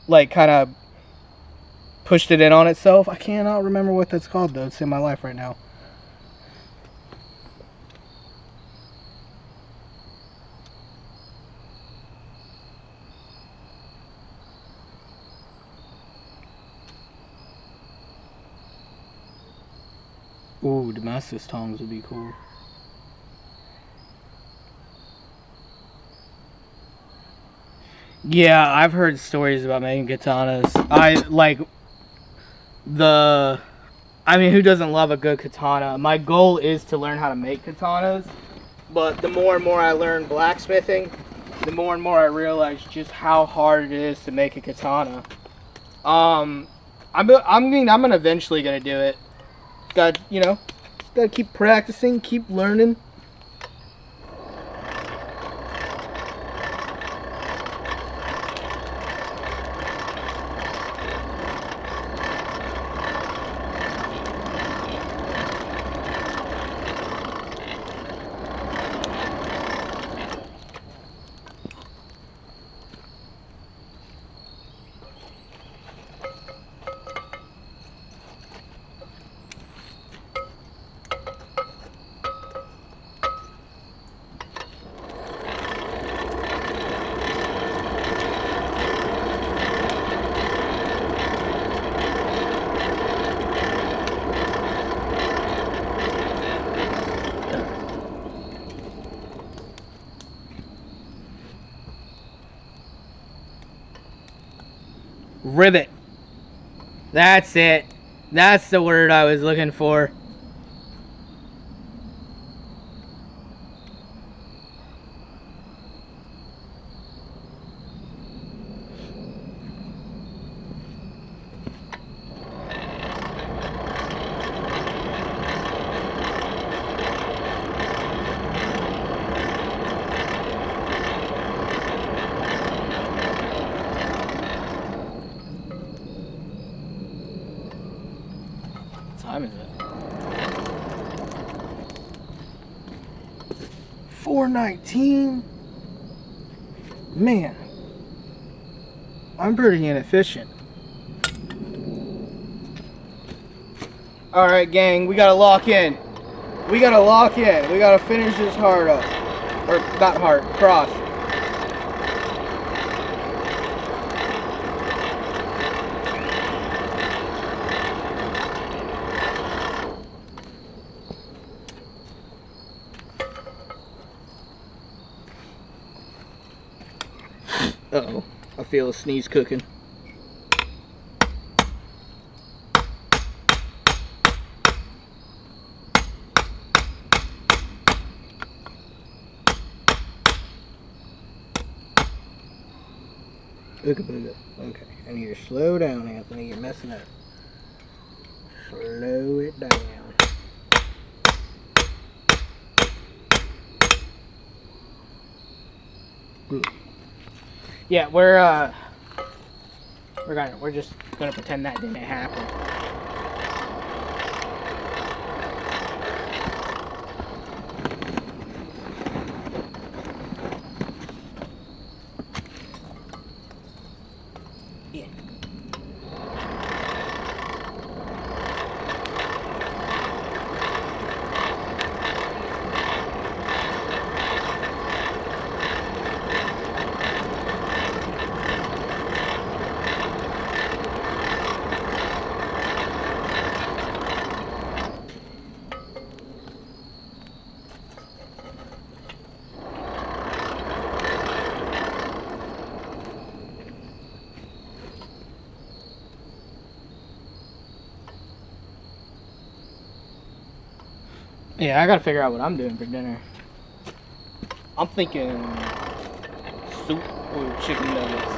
Like, kind of pushed it in on itself. I cannot remember what that's called, though. It's in my life right now. Ooh, Damascus tongs would be cool. Yeah, I've heard stories about making katanas. I mean, who doesn't love a good katana? My goal is to learn how to make katanas, but the more and more I learn blacksmithing, the more and more I realize just how hard it is to I'm eventually gonna do it. Gotta keep practicing, keep learning. Rivet. That's it. That's the word I was looking for. Time is it? 4:19. Man, I'm pretty inefficient. All right, gang, we gotta lock in. We gotta finish this hard up, or not hard, cross. Uh-oh, I feel a sneeze cooking. Ooga-booga. Okay, I need to slow down, Anthony. You're messing up. Slow it down. Good. Yeah, we're just gonna pretend that didn't happen. Yeah. Yeah, I gotta figure out what I'm doing for dinner. I'm thinking soup or chicken nuggets.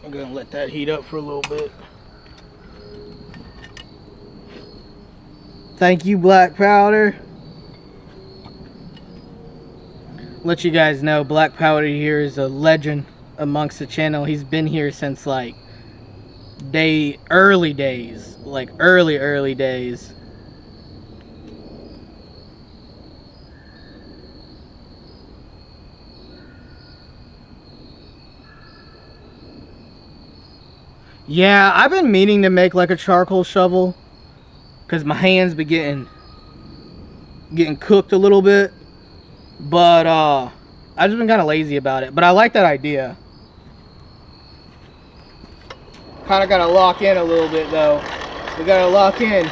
I'm gonna let that heat up for a little bit. Thank you, Black Powder. Let you guys know, Black Powder here is a legend amongst the channel. He's been here since like early days, like early days. Yeah, I've been meaning to make like a charcoal shovel because my hands be getting cooked a little bit, but I've just been kind of lazy about it. But I like that idea. Kind of gotta lock in a little bit though. We gotta lock in.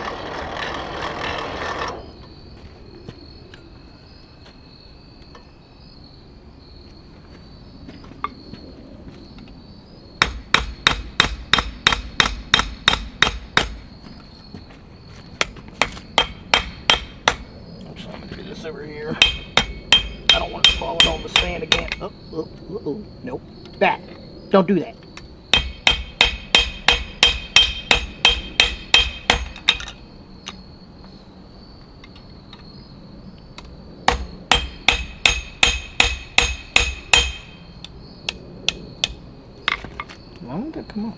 Over here. I don't want it falling on the stand again. Oh, nope. Back. Don't do that. Why won't that come on?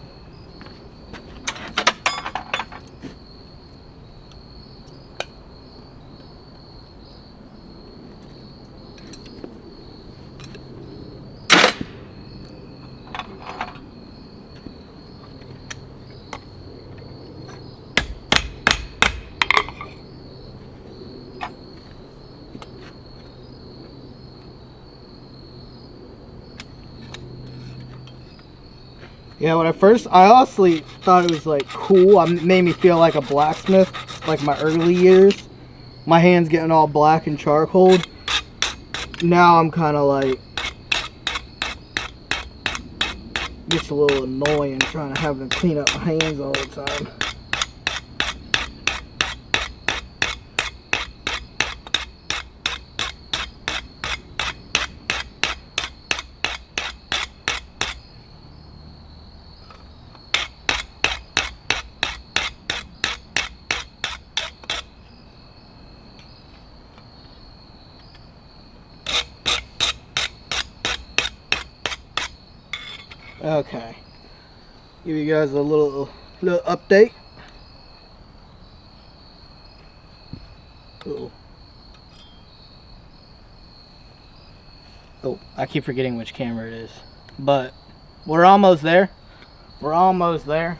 Yeah, when I honestly thought it was like cool. It made me feel like a blacksmith, like my early years. My hands getting all black and charcoal. Now I'm kind of like, gets a little annoying trying to have them clean up my hands all the time. Okay, give you guys a little update. Oh, I keep forgetting which camera it is, but we're almost there. We're almost there.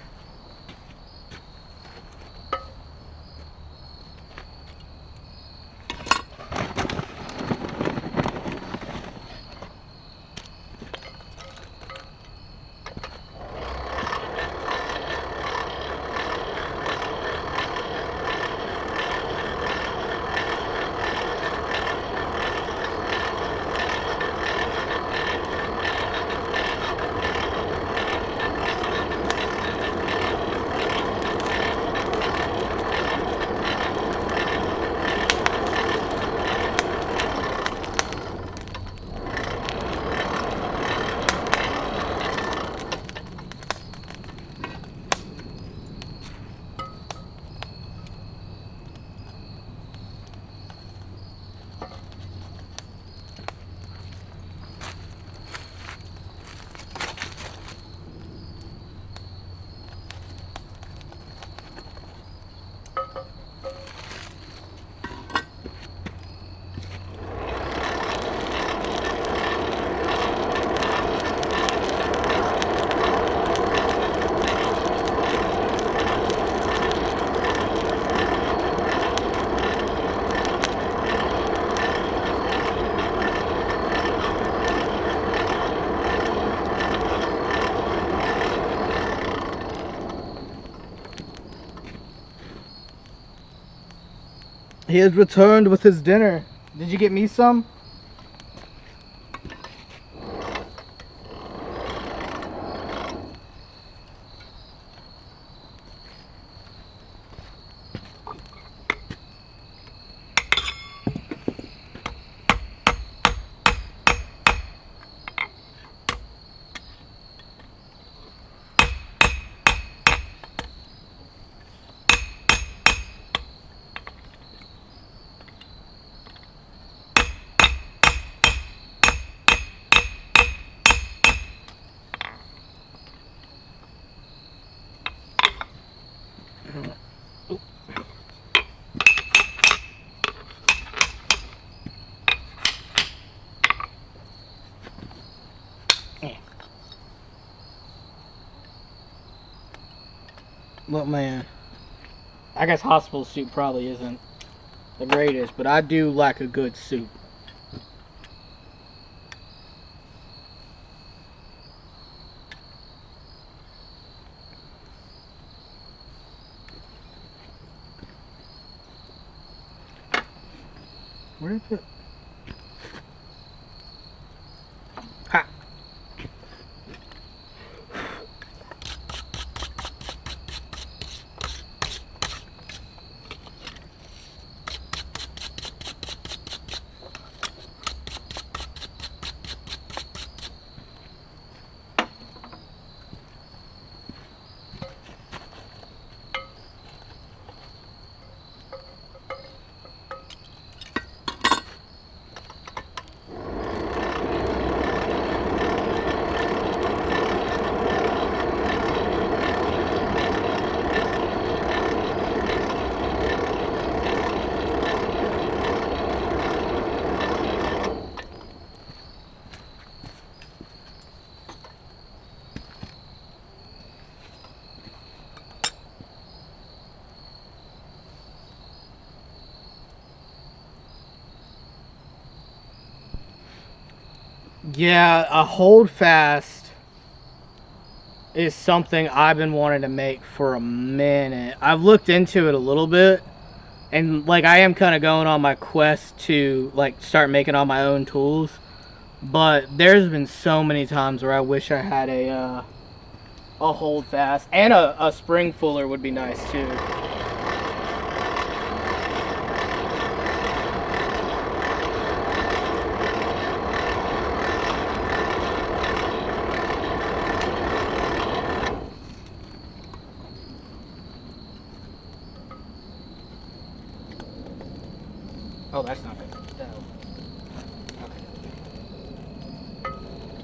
He has returned with his dinner. Did you get me some? Look, man, I guess hospital soup probably isn't the greatest, but I do like a good soup. Where did I put? Ha! Yeah, a hold fast is something I've been wanting to make for a minute. I've looked into it a little bit, and like I am kind of going on my quest to like start making all my own tools. But there's been so many times where I wish I had a hold fast, and a spring fuller would be nice too. Oh, that's not good. No. Okay.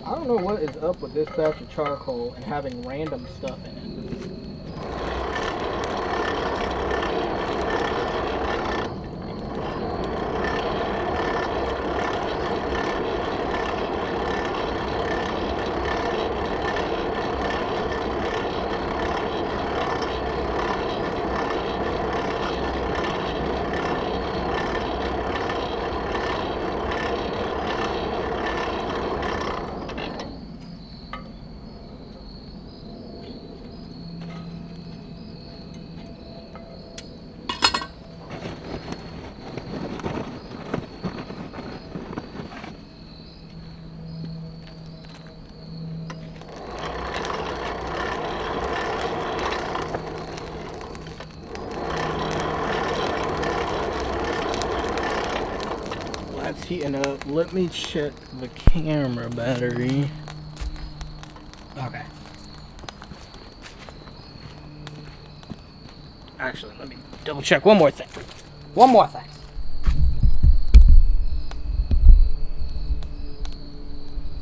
I don't know what is up with this batch of charcoal and having random stuff in it. That's heating up. Let me check the camera battery. Okay. Actually, let me double check one more thing. One more thing.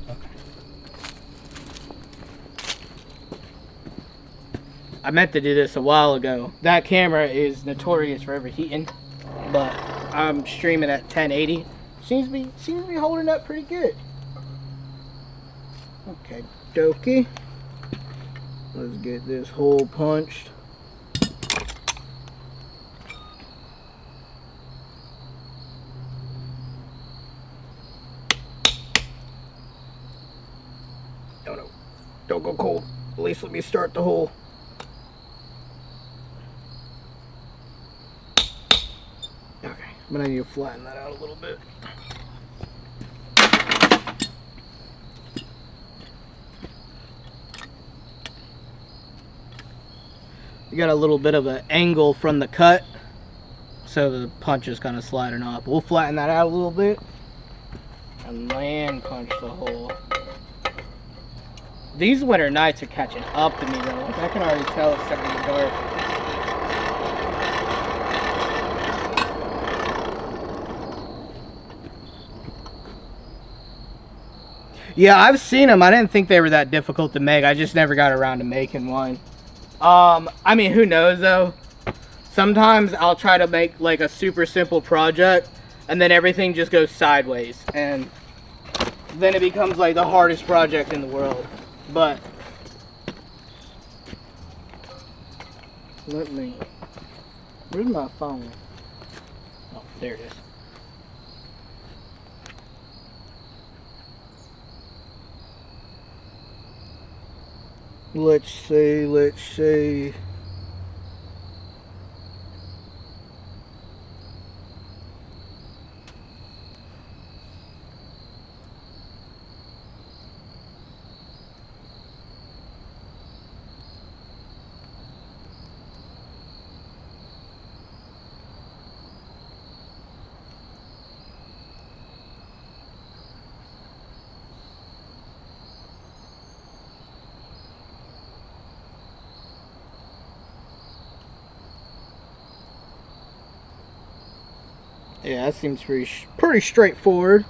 Okay. I meant to do this a while ago. That camera is notorious for overheating, but I'm streaming at 1080. Seems to be holding up pretty good. Okay, dokie. Let's get this hole punched. Oh no, don't go cold. At least let me start the hole. Okay. But I need to flatten that out a little bit. You got a little bit of an angle from the cut, so the punch is kind of sliding off. We'll flatten that out a little bit and then punch the hole. These winter nights are catching up to me though. I can already tell it's starting to get dark. Yeah, I've seen them. I didn't think they were that difficult to make. I just never got around to making one. I mean, who knows though? Sometimes I'll try to make like a super simple project and then everything just goes sideways and then it becomes like the hardest project in the world. But where's my phone? Oh, there it is. Let's see. Yeah, that seems pretty straightforward.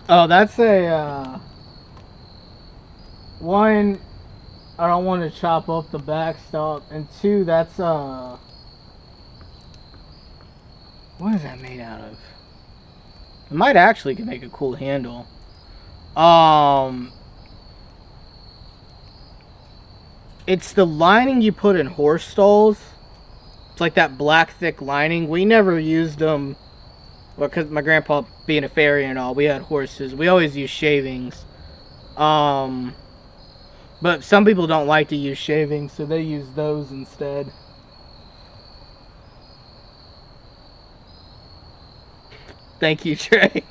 Oh, that's a, one, I don't want to chop up the backstop, and two, that's, what is that made out of? It might actually make a cool handle. It's the lining you put in horse stalls. It's like that black thick lining. We never used them. Well, because my grandpa being a farrier and all, we had horses. We always use shavings. But some people don't like to use shavings, so they use those instead. Thank you, Trey.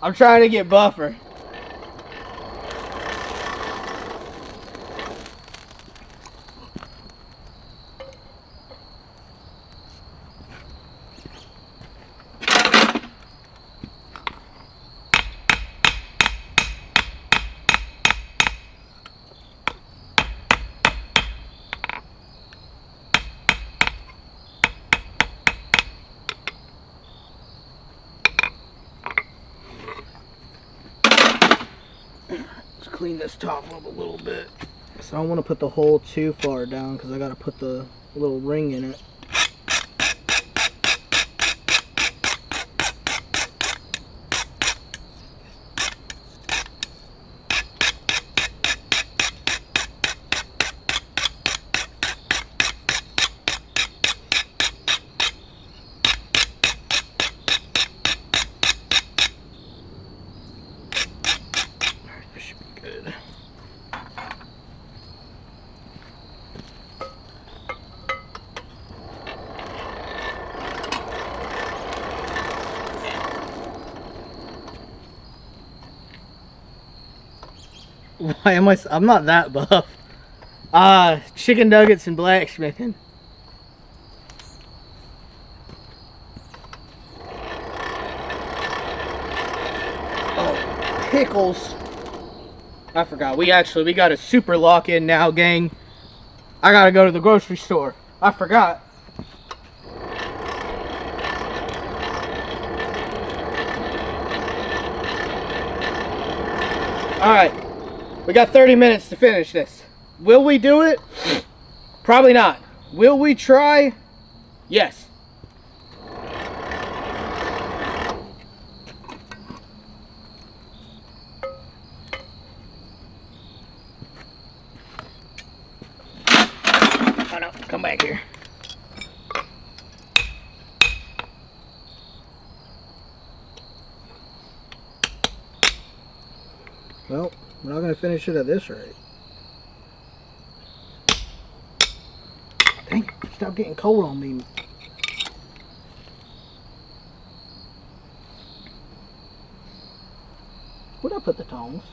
I'm trying to get buffer. Clean this top up a little bit. So I don't want to put the hole too far down because I got to put the little ring in it. Why am I'm not that buff. Chicken nuggets and blacksmithing. Oh, pickles. I forgot. We got a super lock in now, gang. I gotta go to the grocery store. I forgot. Alright. We got 30 minutes to finish this. Will we do it? Probably not. Will we try? Yes. back here. Well, we're not going to finish it at this rate. Dang, stop getting cold on me. Where'd I put the tongs?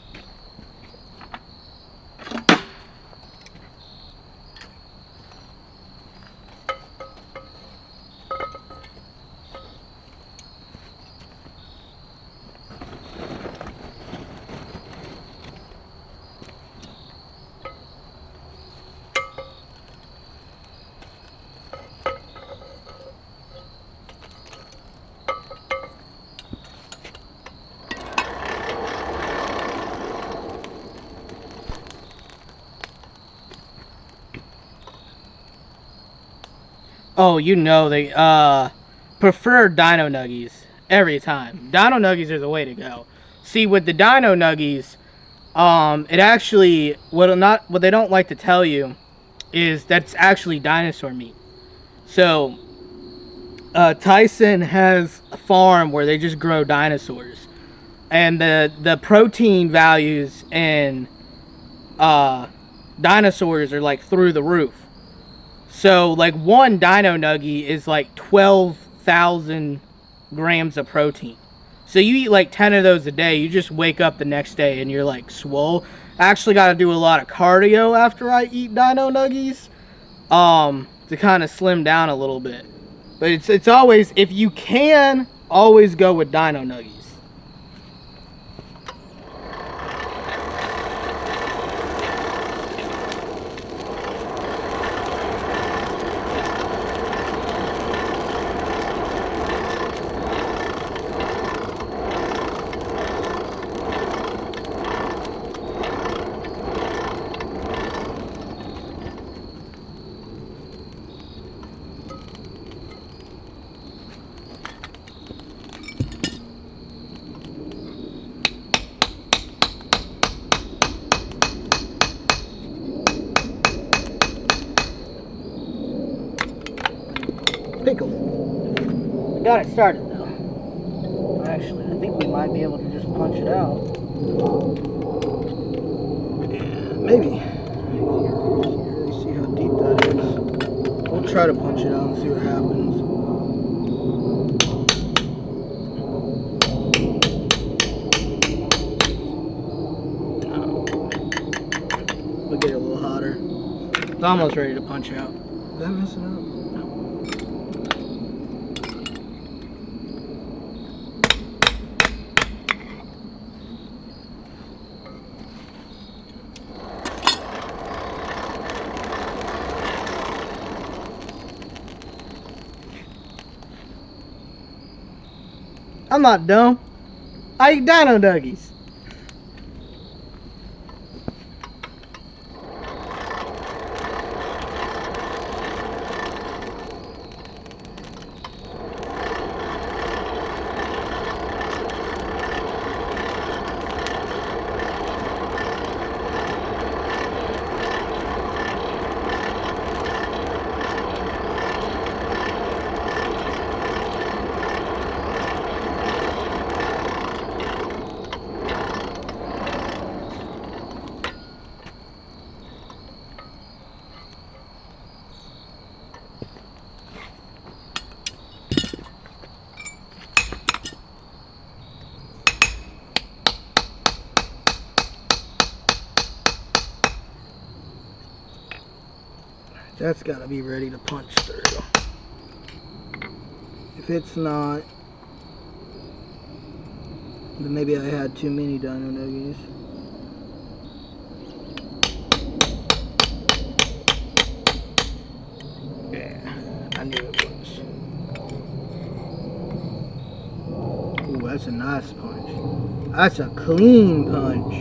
Oh, you know they prefer Dino Nuggies every time. Dino Nuggies are the way to go. See, with the Dino Nuggies, it actually what they don't like to tell you is that's actually dinosaur meat. So Tyson has a farm where they just grow dinosaurs, and the protein values in dinosaurs are like through the roof. So, like, one Dino Nuggie is like 12,000 grams of protein. So you eat like 10 of those a day, you just wake up the next day and you're like swole. I actually got to do a lot of cardio after I eat Dino Nuggies to kind of slim down a little bit. But it's always, if you can, always go with Dino Nuggies. Pickle. I got it started though. Actually, I think we might be able to just punch it out. Yeah, maybe. Here, see how deep that is. We'll try to punch it out and see what happens. We'll get it a little hotter. It's almost ready to punch out. Did that mess it up? I'm not dumb. I eat Dino Nuggies. That's got to be ready to punch through. If it's not, then maybe I had too many Dino Nuggies. Yeah, I knew it was. Ooh, that's a nice punch. That's a clean punch.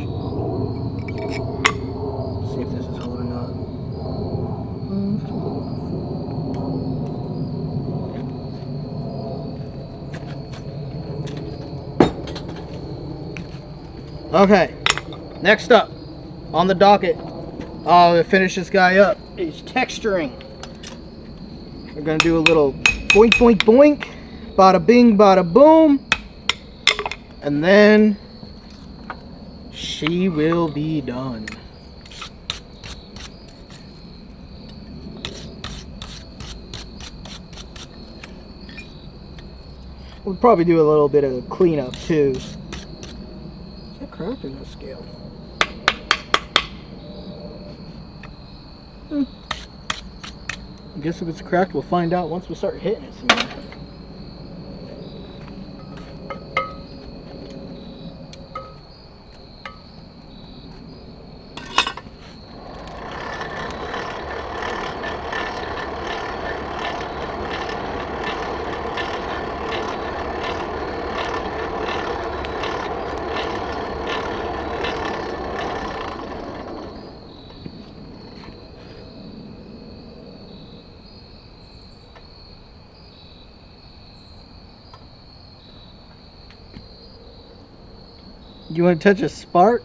Let's see if this is holding up. Okay, next up on the docket, to finish this guy up, is texturing. We're gonna do a little boink, boink, boink, bada bing, bada boom, and then she will be done. We'll probably do a little bit of cleanup too. Is that cracked in the scale? I guess if it's cracked, we'll find out once we start hitting it some more. You want to touch a spark?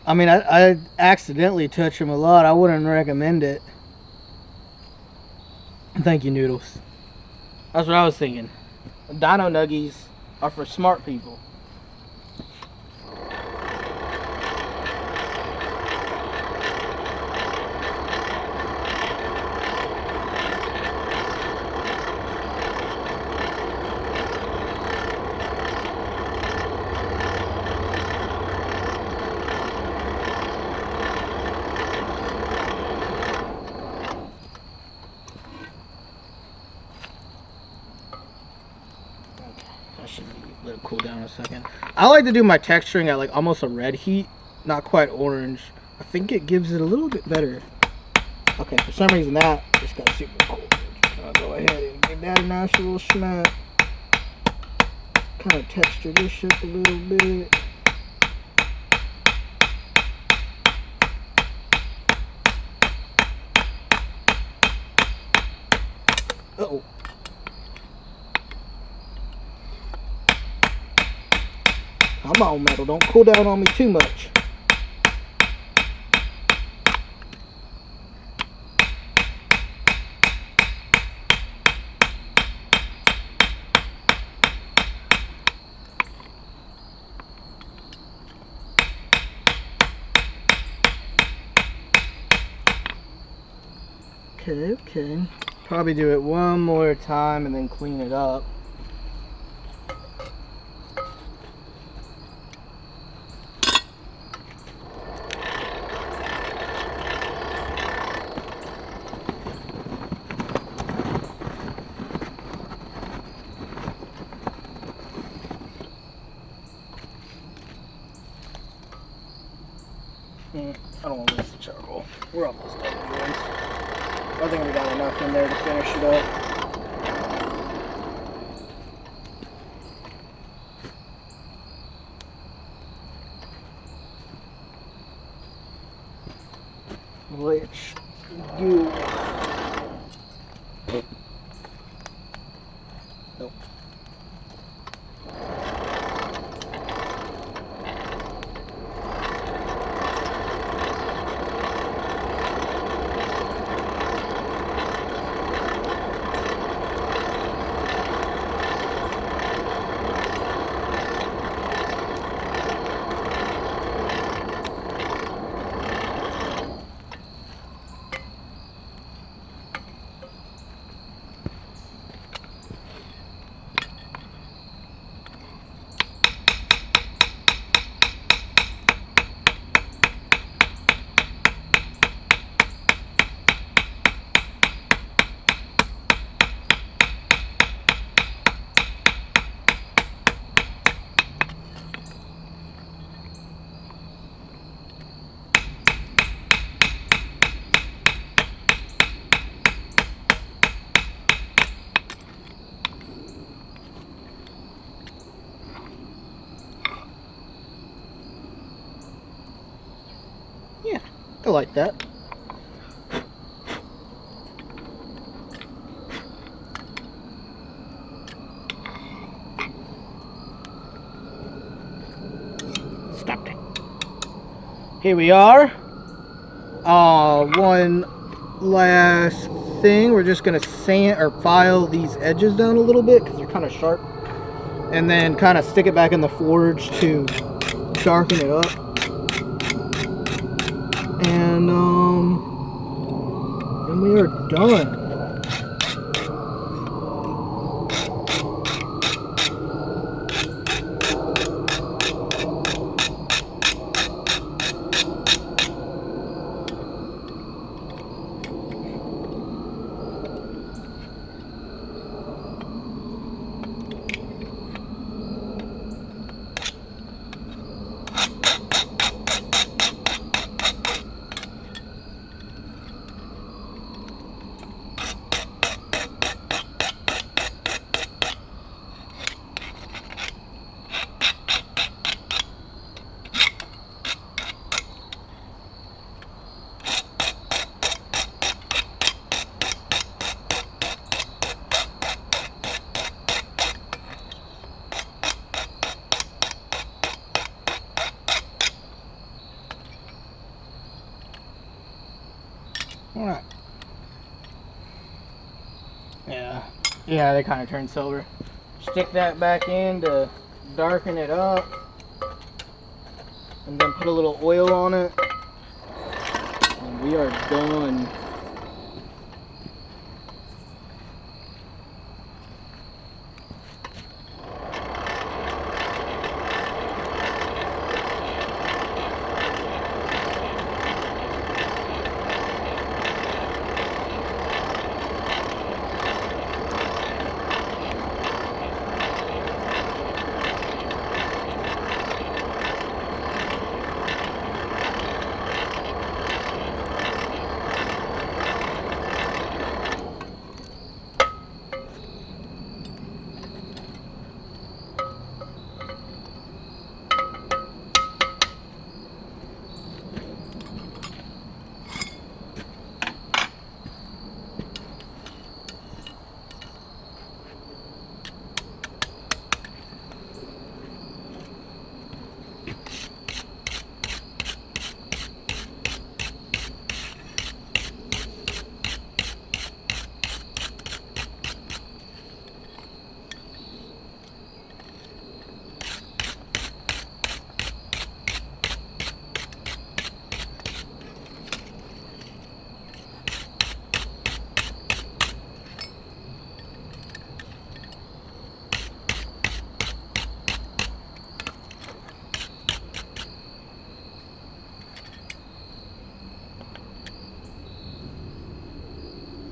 I mean, I accidentally touch them a lot. I wouldn't recommend it. Thank you, Noodles. That's what I was thinking. Dino Nuggies are for smart people. Let it cool down in a second. I like to do my texturing at like almost a red heat, not quite orange. I think it gives it a little bit better. Okay, for some reason that just got super cool. I'll go ahead and give that a nice little smack. Kind of texture this up a little bit. Uh-oh. Come on, metal, don't cool down on me too much. Okay. Probably do it one more time and then clean it up. I don't want to waste the charcoal. We're almost done anyways. I think we got enough in there to finish it up. Let's do... Nope. Yeah, I like that. Stop it. Here we are. One last thing. We're just gonna sand or file these edges down a little bit because they're kind of sharp, and then kind of stick it back in the forge to darken it up. And then we are done. Alright. Yeah, they kind of turn silver. Stick that back in to darken it up. And then put a little oil on it. And we are done.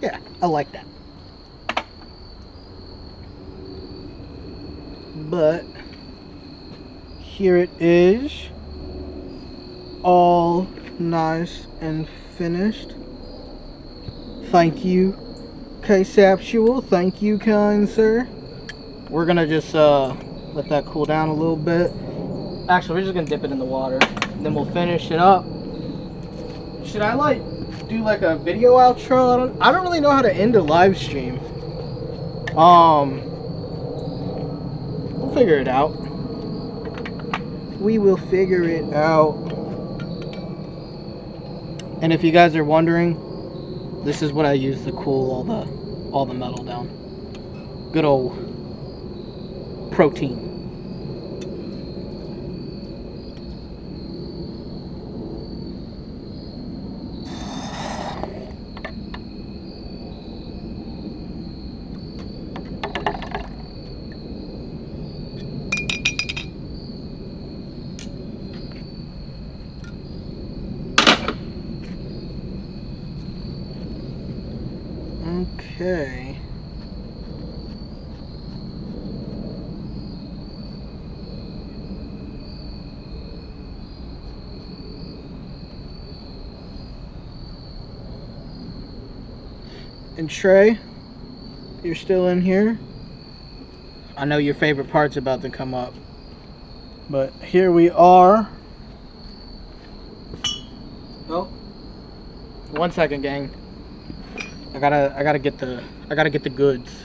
Yeah, I like that. But here it is, all nice and finished. Thank you, K-Sapsual. Thank you, kind sir. We're gonna just let that cool down a little bit. Actually, we're just gonna dip it in the water, and then we'll finish it up. Should I like do like a video outro? I don't really know how to end a live stream. We'll figure it out. We will figure it out. And if you guys are wondering, this is what I use to cool all the metal down. Good old protein. Okay. And Trey, you're still in here. I know your favorite part's about to come up. But here we are. Oh. 1 second, gang. I gotta get the goods.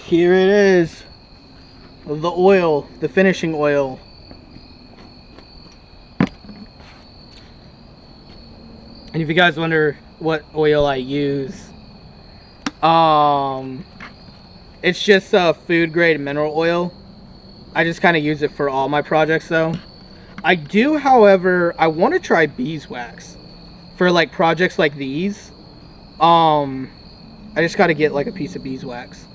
Here it is. The oil, the finishing oil. And if you guys wonder what oil I use, it's just food grade mineral oil. I just kind of use it for all my projects though. I do, however, I want to try beeswax for like projects like these. I just got to get like a piece of beeswax.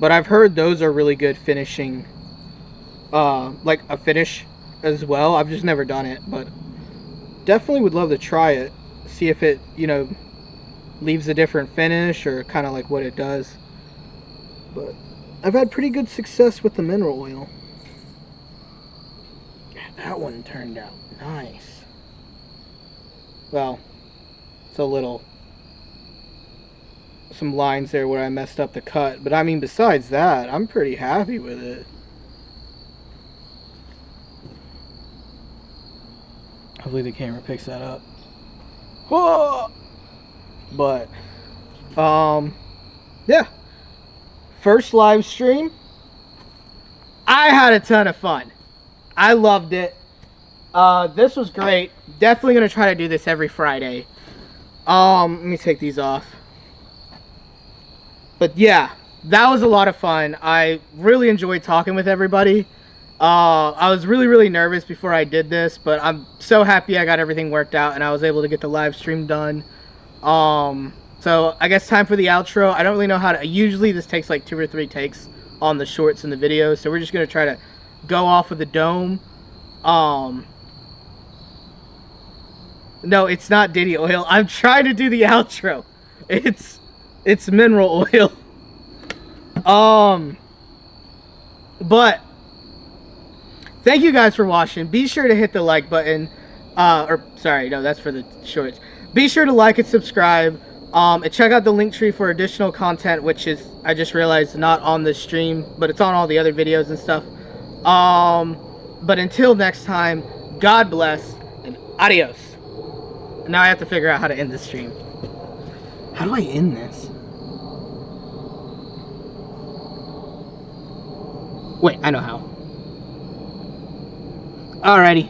But I've heard those are really good finishing, like a finish as well. I've just never done it, but definitely would love to try it. See if it, you know, leaves a different finish or kind of like what it does. But I've had pretty good success with the mineral oil. That one turned out nice. Well, it's a little, some lines there where I messed up the cut, but I mean besides that, I'm pretty happy with it. Hopefully the camera picks that up. Whoa! But yeah, first live stream, I had a ton of fun. I loved it. This was great. Definitely gonna try to do this every Friday. Let me take these off. But yeah, that was a lot of fun. I really enjoyed talking with everybody. I was really nervous before I did this, but I'm so happy I got everything worked out and I was able to get the live stream done. So I guess time for the outro. I don't really know how to, usually this takes like 2 or 3 takes on the shorts and the videos, so we're just gonna try to go off with the dome. No, it's not Diddy oil. I'm trying to do the outro. It's mineral oil. But thank you guys for watching. Be sure to hit the like button. Or sorry, no, that's for the shorts. Be sure to like and subscribe. And check out the link tree for additional content, which is, I just realized, not on this stream, but it's on all the other videos and stuff. But until next time, God bless and adios. Now I have to figure out how to end this stream. How do I end this? Wait, I know how. Alrighty.